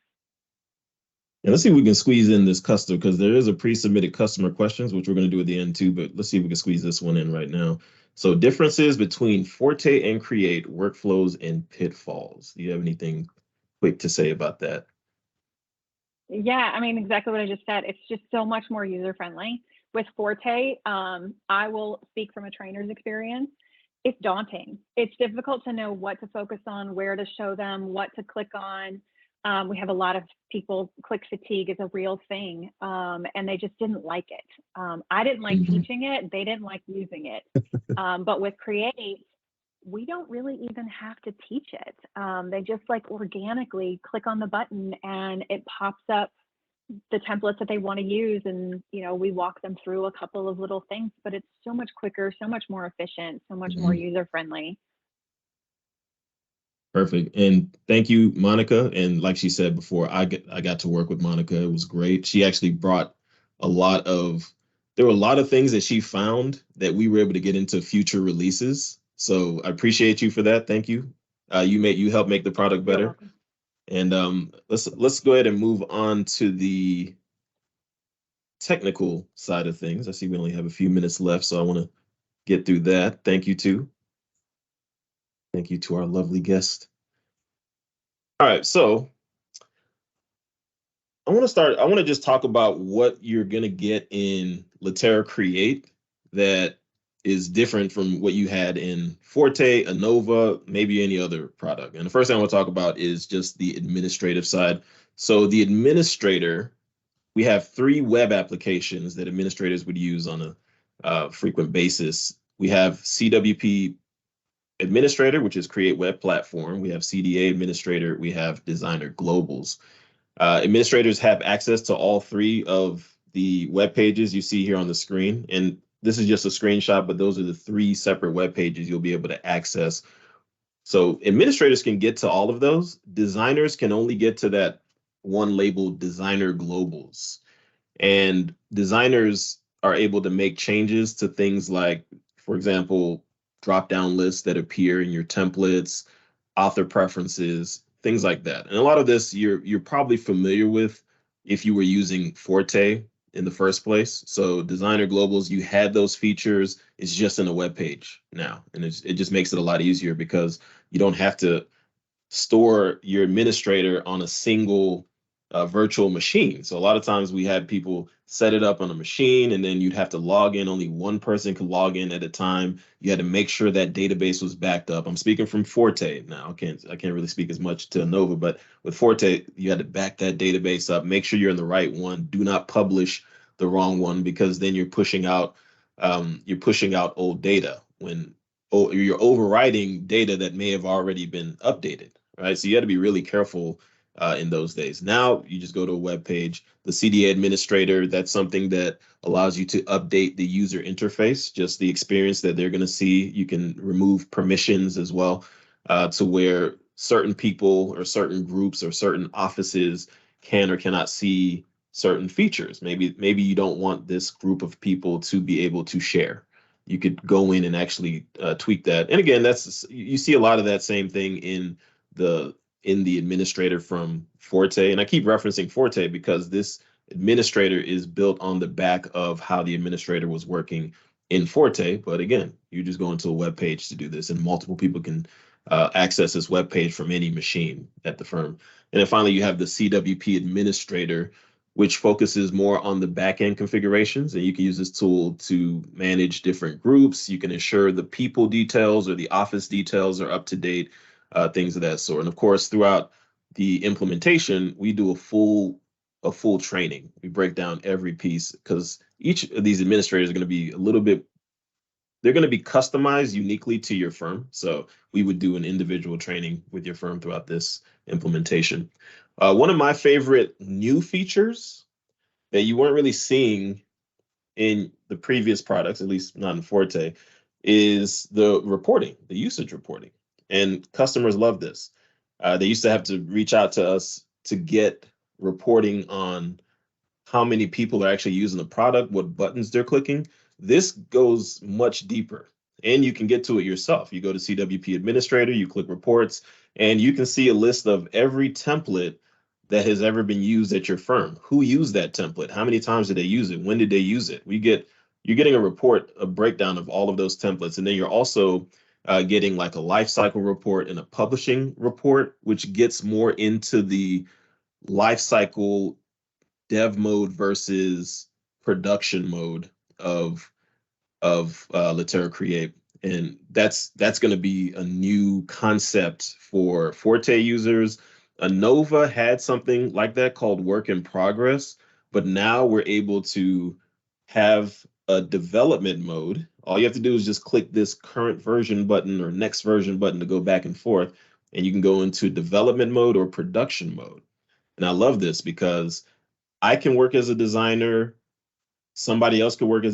D: And let's see if we can squeeze in this customer, because there is a pre-submitted customer questions, which we're going to do at the end too, but let's see if we can squeeze this one in right now. So differences between Forte and Create, workflows and pitfalls. Do you have anything quick to say about that?
F: Yeah, I mean, exactly what I just said. It's just so much more user-friendly. With Forte, I will speak from a trainer's experience. It's daunting. It's difficult to know what to focus on, where to show them, what to click on. We have a lot of people, click fatigue is a real thing, and they just didn't like it. I didn't like teaching it. They didn't like using it. But with Create, we don't really even have to teach it. They just organically click on the button and it pops up the templates that they want to use, and we walk them through a couple of little things, but it's so much quicker, so much more efficient, so much more user friendly.
D: Perfect. And thank you, Monica. And like she said before, I got to work with Monica. It was great. She actually brought there were a lot of things that she found that we were able to get into future releases. So I appreciate you for that. Thank you. You helped make the product better. And let's go ahead and move on to the technical side of things. I see we only have a few minutes left, so I want to get through that. Thank you to our lovely guest. All right, so I want to just talk about what you're going to get in Litera Create that is different from what you had in Forte, Innova, maybe any other product. And the first thing I want to talk about is just the administrative side. So the administrator, we have 3 web applications that administrators would use on a frequent basis. We have CWP Administrator, which is Create Web Platform. We have CDA Administrator. We have Designer Globals. Administrators have access to all 3 of the web pages you see here on the screen. And this is just a screenshot, but those are the 3 separate web pages you'll be able to access. So administrators can get to all of those. Designers can only get to that one labeled Designer Globals. And designers are able to make changes to things like, for example, drop-down lists that appear in your templates, author preferences, things like that. And a lot of this you're probably familiar with if you were using Forte in the first place. So Designer Globals, you had those features. It's just in a web page now, and it just makes it a lot easier because you don't have to store your administrator on a single virtual machine. So a lot of times we had people set it up on a machine, and then you'd have to log in. Only one person could log in at a time. You had to make sure that database was backed up. I'm speaking from Forte now. I can't really speak as much to Nova, but with Forte, you had to back that database up. Make sure you're in the right one. Do not publish the wrong one, because then you're pushing out old data when you're overwriting data that may have already been updated, right? So you had to be really careful in those days. Now you just go to a web page. The CDA administrator, that's something that allows you to update the user interface, just the experience that they're going to see. You can remove permissions as well, to where certain people or certain groups or certain offices can or cannot see certain features. Maybe you don't want this group of people to be able to share. You could go in and actually tweak that. And again, you see a lot of that same thing in the administrator from Forte. And I keep referencing Forte because this administrator is built on the back of how the administrator was working in Forte. But again, you just go into a web page to do this, and multiple people can access this web page from any machine at the firm. And then finally, you have the CWP administrator, which focuses more on the back-end configurations. And you can use this tool to manage different groups. You can ensure the people details or the office details are up to date, things of that sort. And of course, throughout the implementation, we do a full training. We break down every piece, because each of these administrators are going to be they're going to be customized uniquely to your firm. So we would do an individual training with your firm throughout this implementation. One of my favorite new features that you weren't really seeing in the previous products, at least not in Forte, is the reporting, the usage reporting. And customers love this. They used to have to reach out to us to get reporting on how many people are actually using the product, what buttons they're clicking. This goes much deeper, and you can get to it yourself. You go to CWP Administrator, you click Reports, and you can see a list of every template that has ever been used at your firm. Who used that template? How many times did they use it? When did they use it? You're getting a report, a breakdown of all of those templates, and then you're also getting like a life cycle report and a publishing report, which gets more into the life cycle dev mode versus production mode of Litera Create. And that's going to be a new concept for Forte users. Nova had something like that called Work in Progress, but now we're able to have a development mode. All you have to do is just click this current version button or next version button to go back and forth, and you can go into development mode or production mode. And I love this because I can work as a designer. Somebody else could work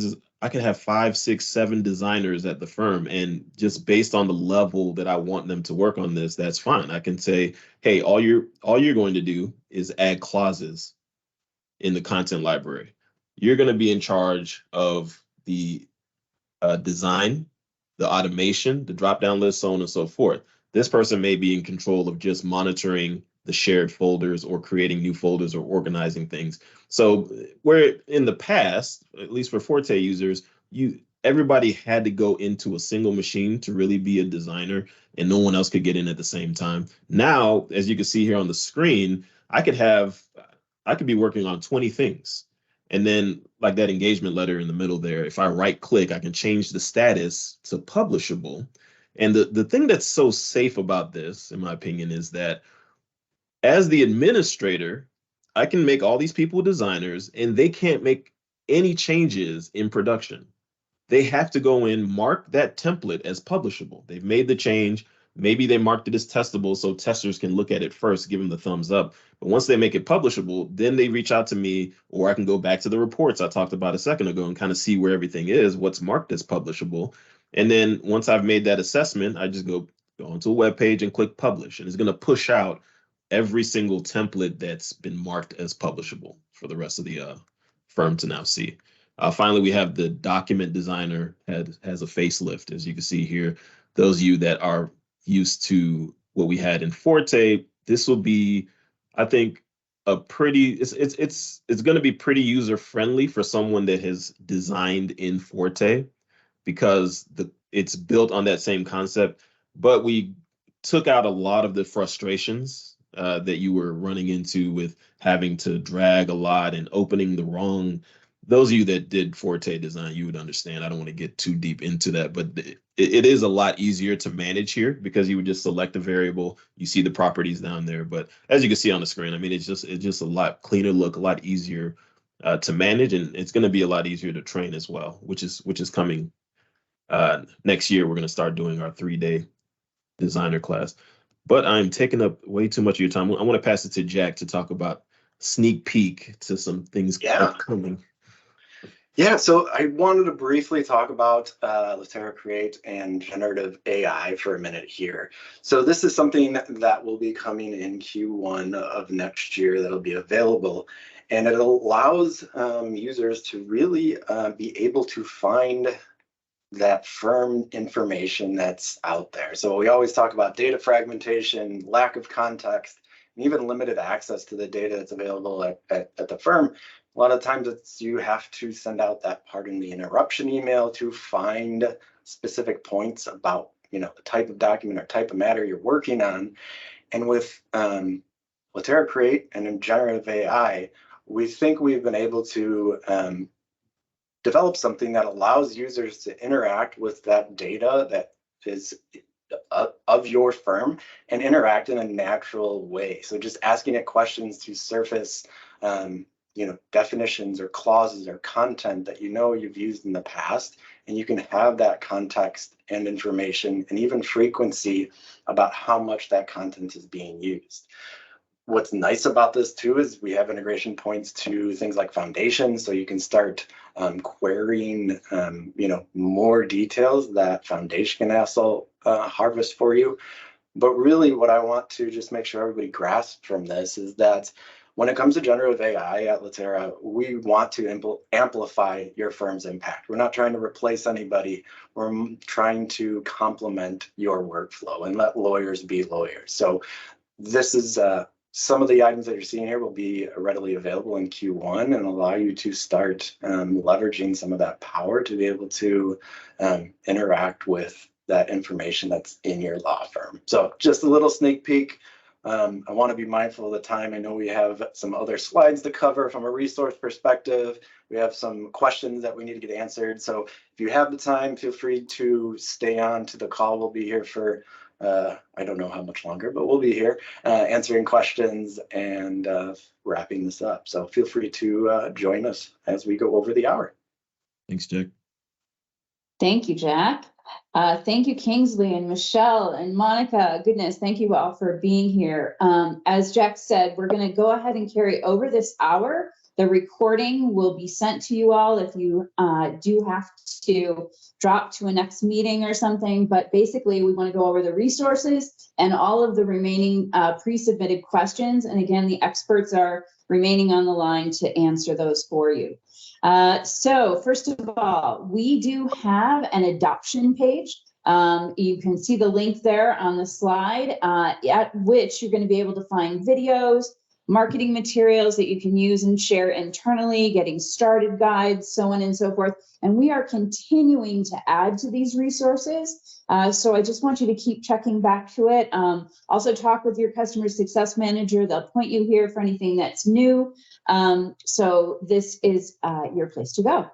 D: I could have 5, 6, 7 designers at the firm, and just based on the level that I want them to work on this, that's fine. I can say, hey, all you're going to do is add clauses in the content library. You're going to be in charge of the design, the automation, the drop-down list, so on and so forth. This person may be in control of just monitoring the shared folders or creating new folders or organizing things. So where in the past, at least for Forte users, everybody had to go into a single machine to really be a designer, and no one else could get in at the same time. Now, as you can see here on the screen, I could be working on 20 things. And then like that engagement letter in the middle there, if I right click, I can change the status to publishable. And the thing that's so safe about this, in my opinion, is that as the administrator, I can make all these people designers, and they can't make any changes in production. They have to go in, mark that template as publishable. They've made the change. Maybe they marked it as testable so testers can look at it first, give them the thumbs up. But once they make it publishable, then they reach out to me, or I can go back to the reports I talked about a second ago and kind of see where everything is, what's marked as publishable. And then once I've made that assessment, I just go onto a web page and click publish, and it's going to push out every single template that's been marked as publishable for the rest of the firm to now see. Finally, we have the document designer has a facelift, as you can see here. Those of you that are used to what we had in Forte. This will be, I think, a pretty, it's going to be pretty user friendly for someone that has designed in Forte, because it's built on that same concept, but we took out a lot of the frustrations that you were running into with having to drag a lot and opening the wrong. Those of you that did Forte design, you would understand. I don't want to get too deep into that, but it is a lot easier to manage here, because you would just select a variable, you see the properties down there. But as you can see on the screen, I mean, it's just a lot cleaner look, a lot easier to manage, and it's going to be a lot easier to train as well, which is coming next year. We're going to start doing our 3-day designer class. But I'm taking up way too much of your time. I want to pass it to Jack to talk about sneak peek to some things upcoming.
B: Yeah, so I wanted to briefly talk about Litera Create and generative AI for a minute here. So this is something that will be coming in Q1 of next year that'll be available. And it allows users to really be able to find that firm information that's out there. So we always talk about data fragmentation, lack of context, and even limited access to the data that's available at the firm. A lot of times you have to send out that pardon the interruption email to find specific points about the type of document or type of matter you're working on. And with Litera Create and in generative AI, we think we've been able to develop something that allows users to interact with that data that is of your firm and interact in a natural way. So just asking it questions to surface definitions or clauses or content that you've used in the past, and you can have that context and information and even frequency about how much that content is being used. What's nice about this too is we have integration points to things like Foundation, so you can start querying more details that Foundation can also harvest for you. But really what I want to just make sure everybody grasps from this is that when it comes to generative AI at Litera, we want to amplify your firm's impact. We're not trying to replace anybody. We're trying to complement your workflow and let lawyers be lawyers. So this is some of the items that you're seeing here will be readily available in Q1 and allow you to start leveraging some of that power to be able to interact with that information that's in your law firm. So just a little sneak peek. I want to be mindful of the time. I know we have some other slides to cover from a resource perspective. We have some questions that we need to get answered. So if you have the time, feel free to stay on to the call. We'll be here for I don't know how much longer, but we'll be here answering questions and wrapping this up. So feel free to join us as we go over the hour.
D: Thanks, Jack.
A: Thank you, Jack. Thank you, Kingsley and Michelle and Monica. Goodness, thank you all for being here. As Jack said, we're going to go ahead and carry over this hour. The recording will be sent to you all if you do have to drop to a next meeting or something. But basically, we want to go over the resources and all of the remaining pre-submitted questions. And again, the experts are remaining on the line to answer those for you. So first of all, we do have an adoption page. You can see the link there on the slide at which you're going to be able to find videos, marketing materials that you can use and share internally, getting started guides, so on and so forth. And we are continuing to add to these resources. So I just want you to keep checking back to it. Also talk with your customer success manager. They'll point you here for anything that's new. So this is your place to go.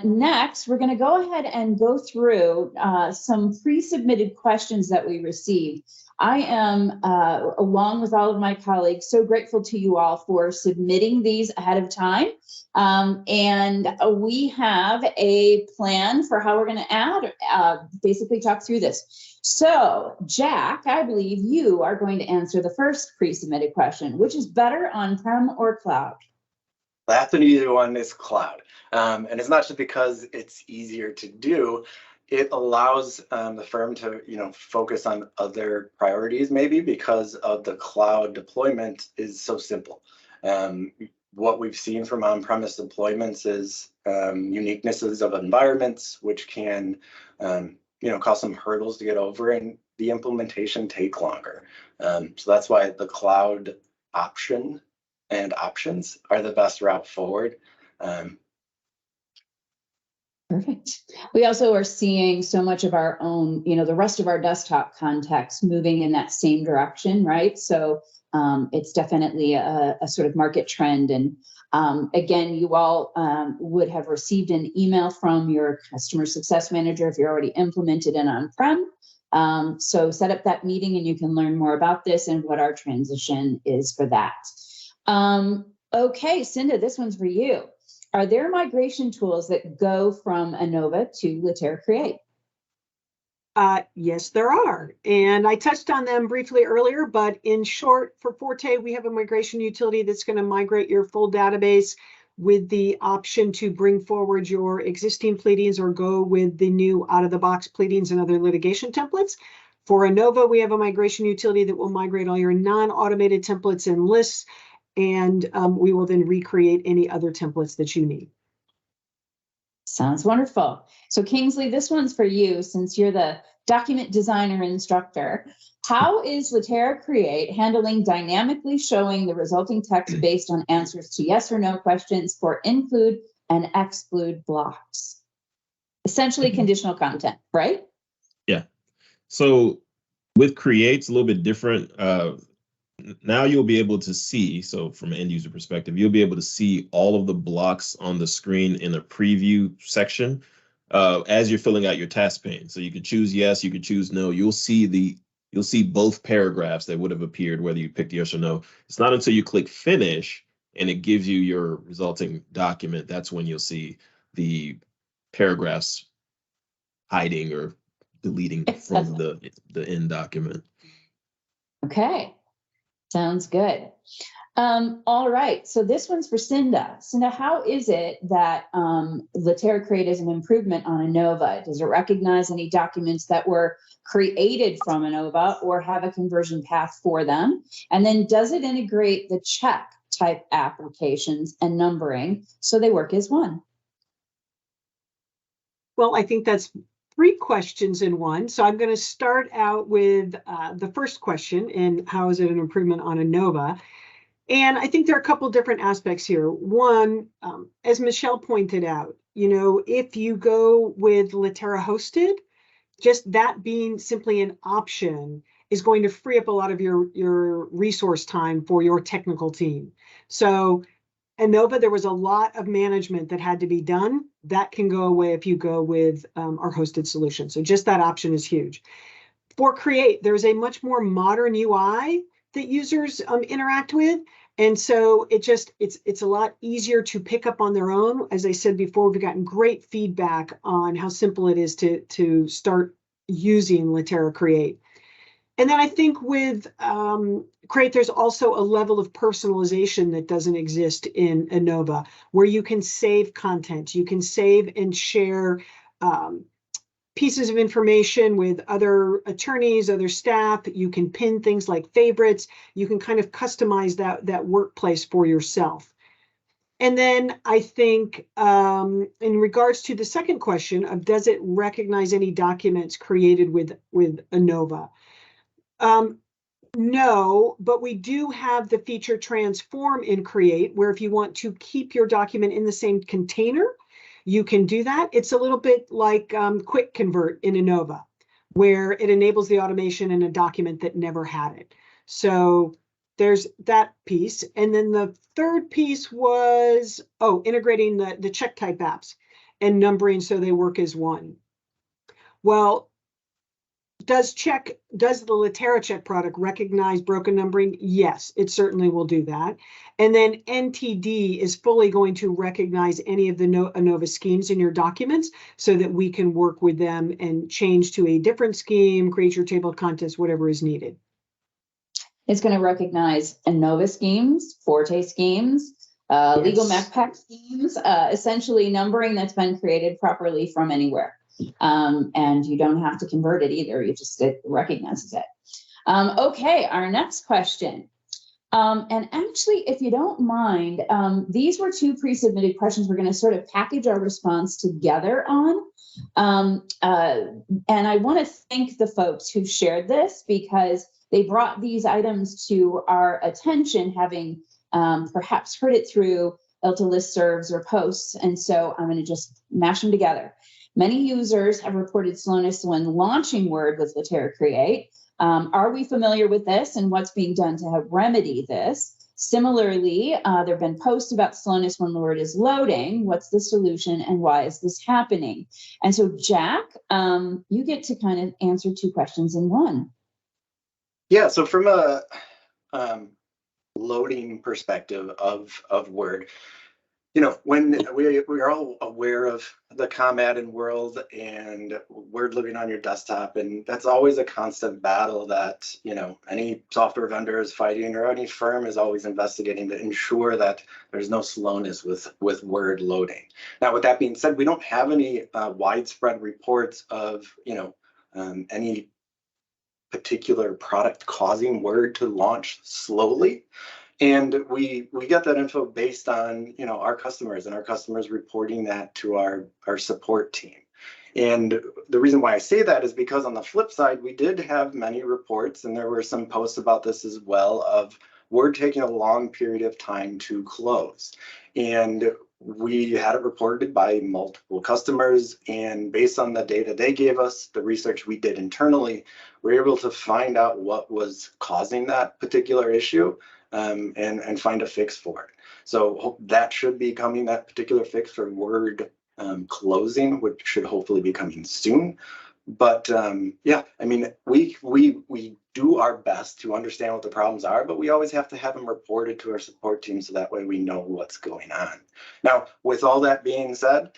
A: Next, we're going to go ahead and go through some pre-submitted questions that we received. I am, along with all of my colleagues, so grateful to you all for submitting these ahead of time. And we have a plan for how we're going to basically talk through this. So, Jack, I believe you are going to answer the first pre-submitted question, which is better on-prem or cloud?
B: That's an easy one, is cloud. And it's not just because it's easier to do. It allows the firm to, focus on other priorities, maybe because of the cloud deployment is so simple. What we've seen from on-premise deployments is uniquenesses of environments, which can, cause some hurdles to get over. And the implementation take longer. So that's why the cloud option and options are the best route forward.
A: Perfect. We also are seeing so much of our own, the rest of our desktop context moving in that same direction, right? So it's definitely a sort of market trend. And again, you all would have received an email from your customer success manager if you're already implemented in on-prem. So set up that meeting and you can learn more about this and what our transition is for that. Okay, Cinda, this one's for you. Are there migration tools that go from Innova to Litera Create?
C: Yes, there are. And I touched on them briefly earlier, but in short, for Forte, we have a migration utility that's going to migrate your full database with the option to bring forward your existing pleadings or go with the new out-of-the-box pleadings and other litigation templates. For Innova, we have a migration utility that will migrate all your non-automated templates and lists, and we will then recreate any other templates that you need.
A: Sounds wonderful. So Kingsley, this one's for you since you're the document designer instructor. How is Litera Create handling dynamically showing the resulting text based on answers to yes or no questions for include and exclude blocks? Essentially conditional content, right?
D: Yeah. So with Create, it's a little bit different. Now you'll be able to see, so from an end user perspective, you'll be able to see all of the blocks on the screen in a preview section as you're filling out your task pane. So you could choose yes, you could choose no. You'll see both paragraphs that would have appeared whether you picked yes or no. It's not until you click finish and it gives you your resulting document, that's when you'll see the paragraphs hiding or deleting from the end document.
A: Okay. Sounds good. All right. So this one's for Cinda. Cinda, how is it that Litera Create is an improvement on Innova? Does it recognize any documents that were created from Innova or have a conversion path for them? And then does it integrate the check type applications and numbering so they work as one?
C: Well, I think that's 3 questions in one. So I'm going to start out with the first question, and how is it an improvement on Innova? And I think there are a couple different aspects here. One, as Michelle pointed out, if you go with Litera hosted, just that being simply an option is going to free up a lot of your resource time for your technical team. So Innova, there was a lot of management that had to be done. That can go away if you go with our hosted solution. So just that option is huge. For Create, there's a much more modern UI that users interact with. And so it's a lot easier to pick up on their own. As I said before, we've gotten great feedback on how simple it is to start using Litera Create. And then I think with Create, there's also a level of personalization that doesn't exist in Innova, where you can save content, you can save and share pieces of information with other attorneys, other staff. You can pin things like favorites. You can kind of customize that workplace for yourself. And then I think in regards to the second question of does it recognize any documents created with Innova? No, but we do have the feature transform in Create, where if you want to keep your document in the same container, you can do that. It's a little bit like Quick Convert in Innova, where it enables the automation in a document that never had it. So there's that piece. And then the third piece was, integrating the check type apps and numbering so they work as one. Well, does the Litera check product recognize broken numbering? Yes, it certainly will do that. And then NTD is fully going to recognize any of the Innova schemes in your documents so that we can work with them and change to a different scheme, create your table of contents, whatever is needed.
A: It's going to recognize Innova schemes, Forte schemes, legal MacPack schemes, essentially numbering that's been created properly from anywhere. And you don't have to convert it either. It recognizes it. Okay, our next question. And actually, if you don't mind, these were two pre-submitted questions we're going to sort of package our response together on. And I want to thank the folks who shared this because they brought these items to our attention, having perhaps heard it through ILTA listservs or posts. And so I'm going to just mash them together. Many users have reported slowness when launching Word with Litera Create. Are we familiar with this and what's being done to help remedy this? Similarly, there have been posts about slowness when the Word is loading. What's the solution and why is this happening? And so, Jack, you get to kind of answer two questions in one.
B: Yeah, so from a loading perspective of Word, you know, when we're all aware of the add-in world and Word living on your desktop, and that's always a constant battle that, you know, any software vendor is fighting, or any firm is always investigating to ensure that there's no slowness with Word loading. Now, with that being said, we don't have any widespread reports of, you know, any particular product causing Word to launch slowly. And we get that info based on, you know, our customers and our customers reporting that to our support team. And the reason why I say that is because on the flip side, we did have many reports, and there were some posts about this as well, of Word taking a long period of time to close. And we had it reported by multiple customers, and based on the data they gave us, the research we did internally, we were able to find out what was causing that particular issue. And find a fix for it. So that should be coming, that particular fix for Word closing, which should hopefully be coming soon. But yeah, I mean, we do our best to understand what the problems are, but we always have to have them reported to our support team so that way we know what's going on. Now, with all that being said,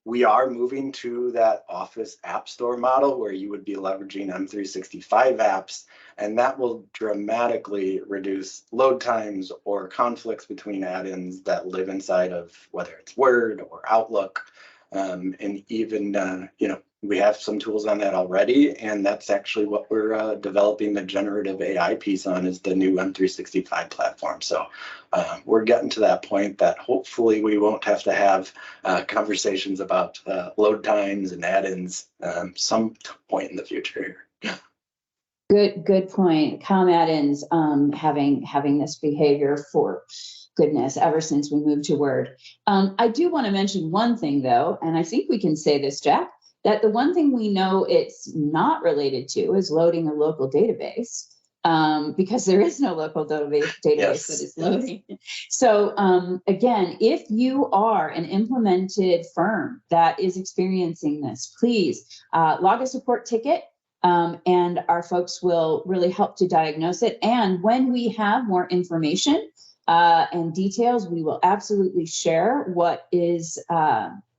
B: we are moving to that Office App Store model where you would be leveraging M365 apps, and that will dramatically reduce load times or conflicts between add-ins that live inside of whether it's Word or Outlook. And even, you know, we have some tools on that already, and that's actually what we're developing the generative AI piece on, is the new M365 platform. So we're getting to that point that hopefully we won't have to have conversations about load times and add-ins some point in the future here.
A: Good point. Add-ins having this behavior for goodness ever since we moved to Word. I do want to mention one thing though, and I think we can say this, Jack, that the one thing we know it's not related to is loading a local database, because there is no local database
B: Yes.
A: that is loading. So again, if you are an implemented firm that is experiencing this, please log a support ticket. And our folks will really help to diagnose it. And when we have more information and details, we will absolutely share what is,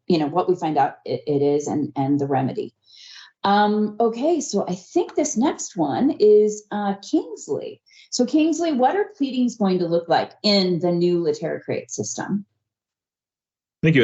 A: you know, what we find out it is and the remedy. Okay, so I think this next one is Kingsley. So Kingsley, what are pleadings going to look like in the new Litera Create system?
D: Thank you.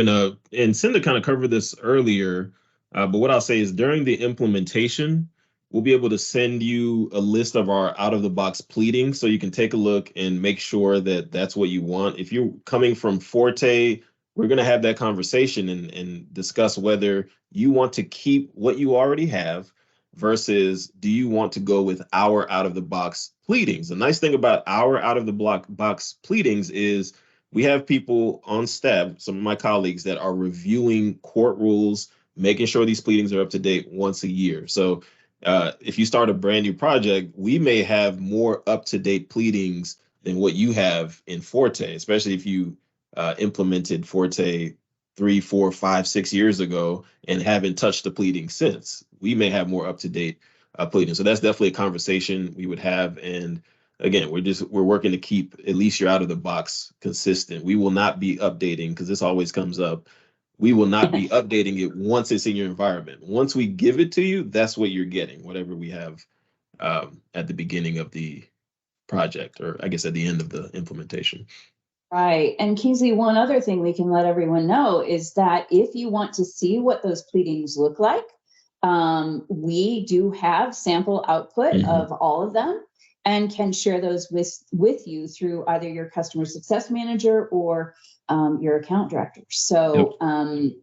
D: And Cinda kind of covered this earlier, but what I'll say is during the implementation, we'll be able to send you a list of our out-of-the-box pleadings so you can take a look and make sure that that's what you want. If you're coming from Forte, we're going to have that conversation and discuss whether you want to keep what you already have versus do you want to go with our out-of-the-box pleadings. The nice thing about our out-of-the-box pleadings is we have people on staff, some of my colleagues, that are reviewing court rules, making sure these pleadings are up to date once a year. So if you start a brand new project, we may have more up-to-date pleadings than what you have in Forte, especially if you implemented Forte 3, 4, 5, 6 years ago and haven't touched the pleading since. We may have more up-to-date pleading. So that's definitely a conversation we would have. And again, we're working to keep at least your out of the box consistent. We will not be updating, because this always comes up. We will not be updating it once it's in your environment. Once we give it to you, that's what you're getting, whatever we have at the beginning of the project, or I guess at the end of the implementation.
A: Right. And Kingsley, one other thing we can let everyone know is that if you want to see what those pleadings look like, we do have sample output of all of them. and can share those with you through either your customer success manager or your account director. So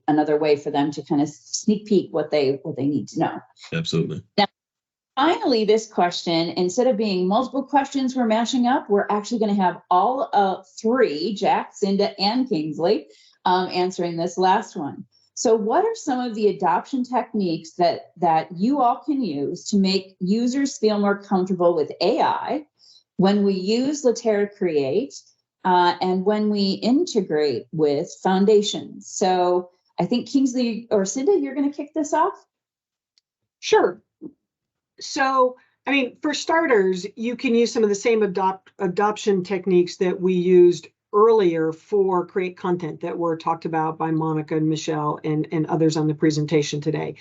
A: another way for them to kind of sneak peek what they need to know.
D: Absolutely.
A: Now, finally, this question, instead of being multiple questions we're mashing up, we're actually going to have all three, Jack, Cinda, and Kingsley, answering this last one. So what are some of the adoption techniques that you all can use to make users feel more comfortable with AI when we use Litera Create and when we integrate with foundations? So I think Kingsley or Cinda, you're going to kick this off?
C: Sure. So, I mean, for starters, you can use some of the same adoption techniques that we used earlier for create content that were talked about by Monica and Michelle and others on the presentation today.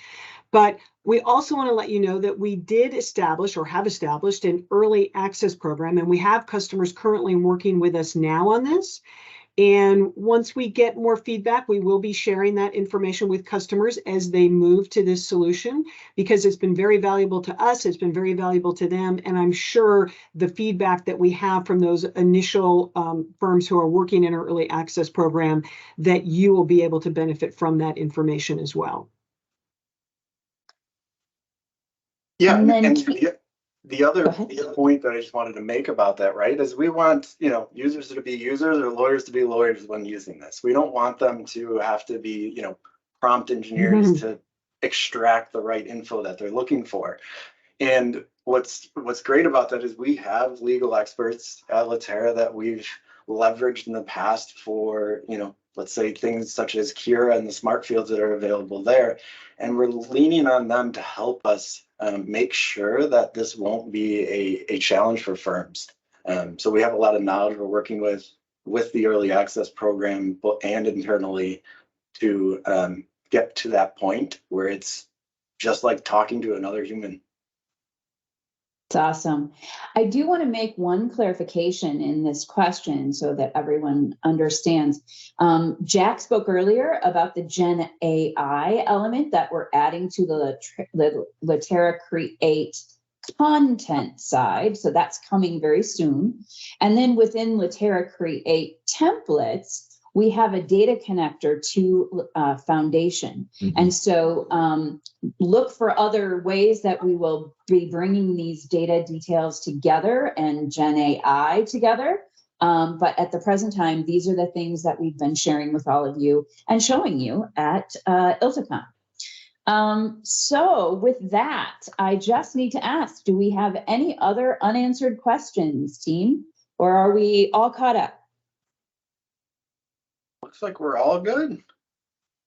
C: But we also want to let you know that we did establish or have established an early access program, and we have customers currently working with us now on this. And once we get more feedback, we will be sharing that information with customers as they move to this solution, because it's been very valuable to us, it's been very valuable to them, and I'm sure the feedback that we have from those initial firms who are working in our early access program, that you will be able to benefit from that information as well.
B: Yeah,
A: And then
B: and the other point that I just wanted to make about that, right, is we want, users to be users or lawyers to be lawyers when using this. We don't want them to have to be, prompt engineers to extract the right info that they're looking for. And what's great about that is we have legal experts at Litera that we've leveraged in the past for, let's say things such as Kira and the smart fields that are available there. And we're leaning on them to help us make sure that this won't be a challenge for firms. So we have a lot of knowledge we're working with the early access program and internally to get to that point where it's just like talking to another human.
A: It's awesome. I do want to make one clarification in this question so that everyone understands. Jack spoke earlier about the Gen AI element that we're adding to the Litera Create content side. So that's coming very soon. And then within Litera Create templates, we have a data connector to Foundation. And so look for other ways that we will be bringing these data details together and Gen AI together. But at the present time, these are the things that we've been sharing with all of you and showing you at ILTACON. So with that, I just need to ask, do we have any other unanswered questions, team? Or are we all caught up?
B: Looks like we're all good.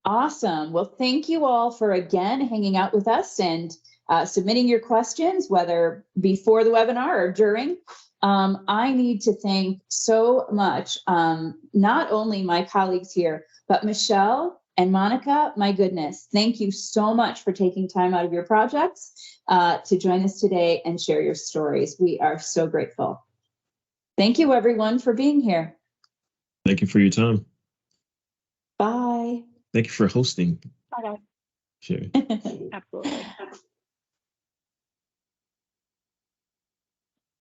A: Awesome. Well, thank you all for again hanging out with us and submitting your questions, whether before the webinar or during. I need to thank so much, not only my colleagues here, but Michelle and Monica. My goodness, thank you so much for taking time out of your projects to join us today and share your stories. We are so grateful. Thank you, everyone, for being here.
D: Thank you for your time.
A: Bye.
D: Thank you for hosting.
F: Bye, guys.
D: Sure.
F: Absolutely.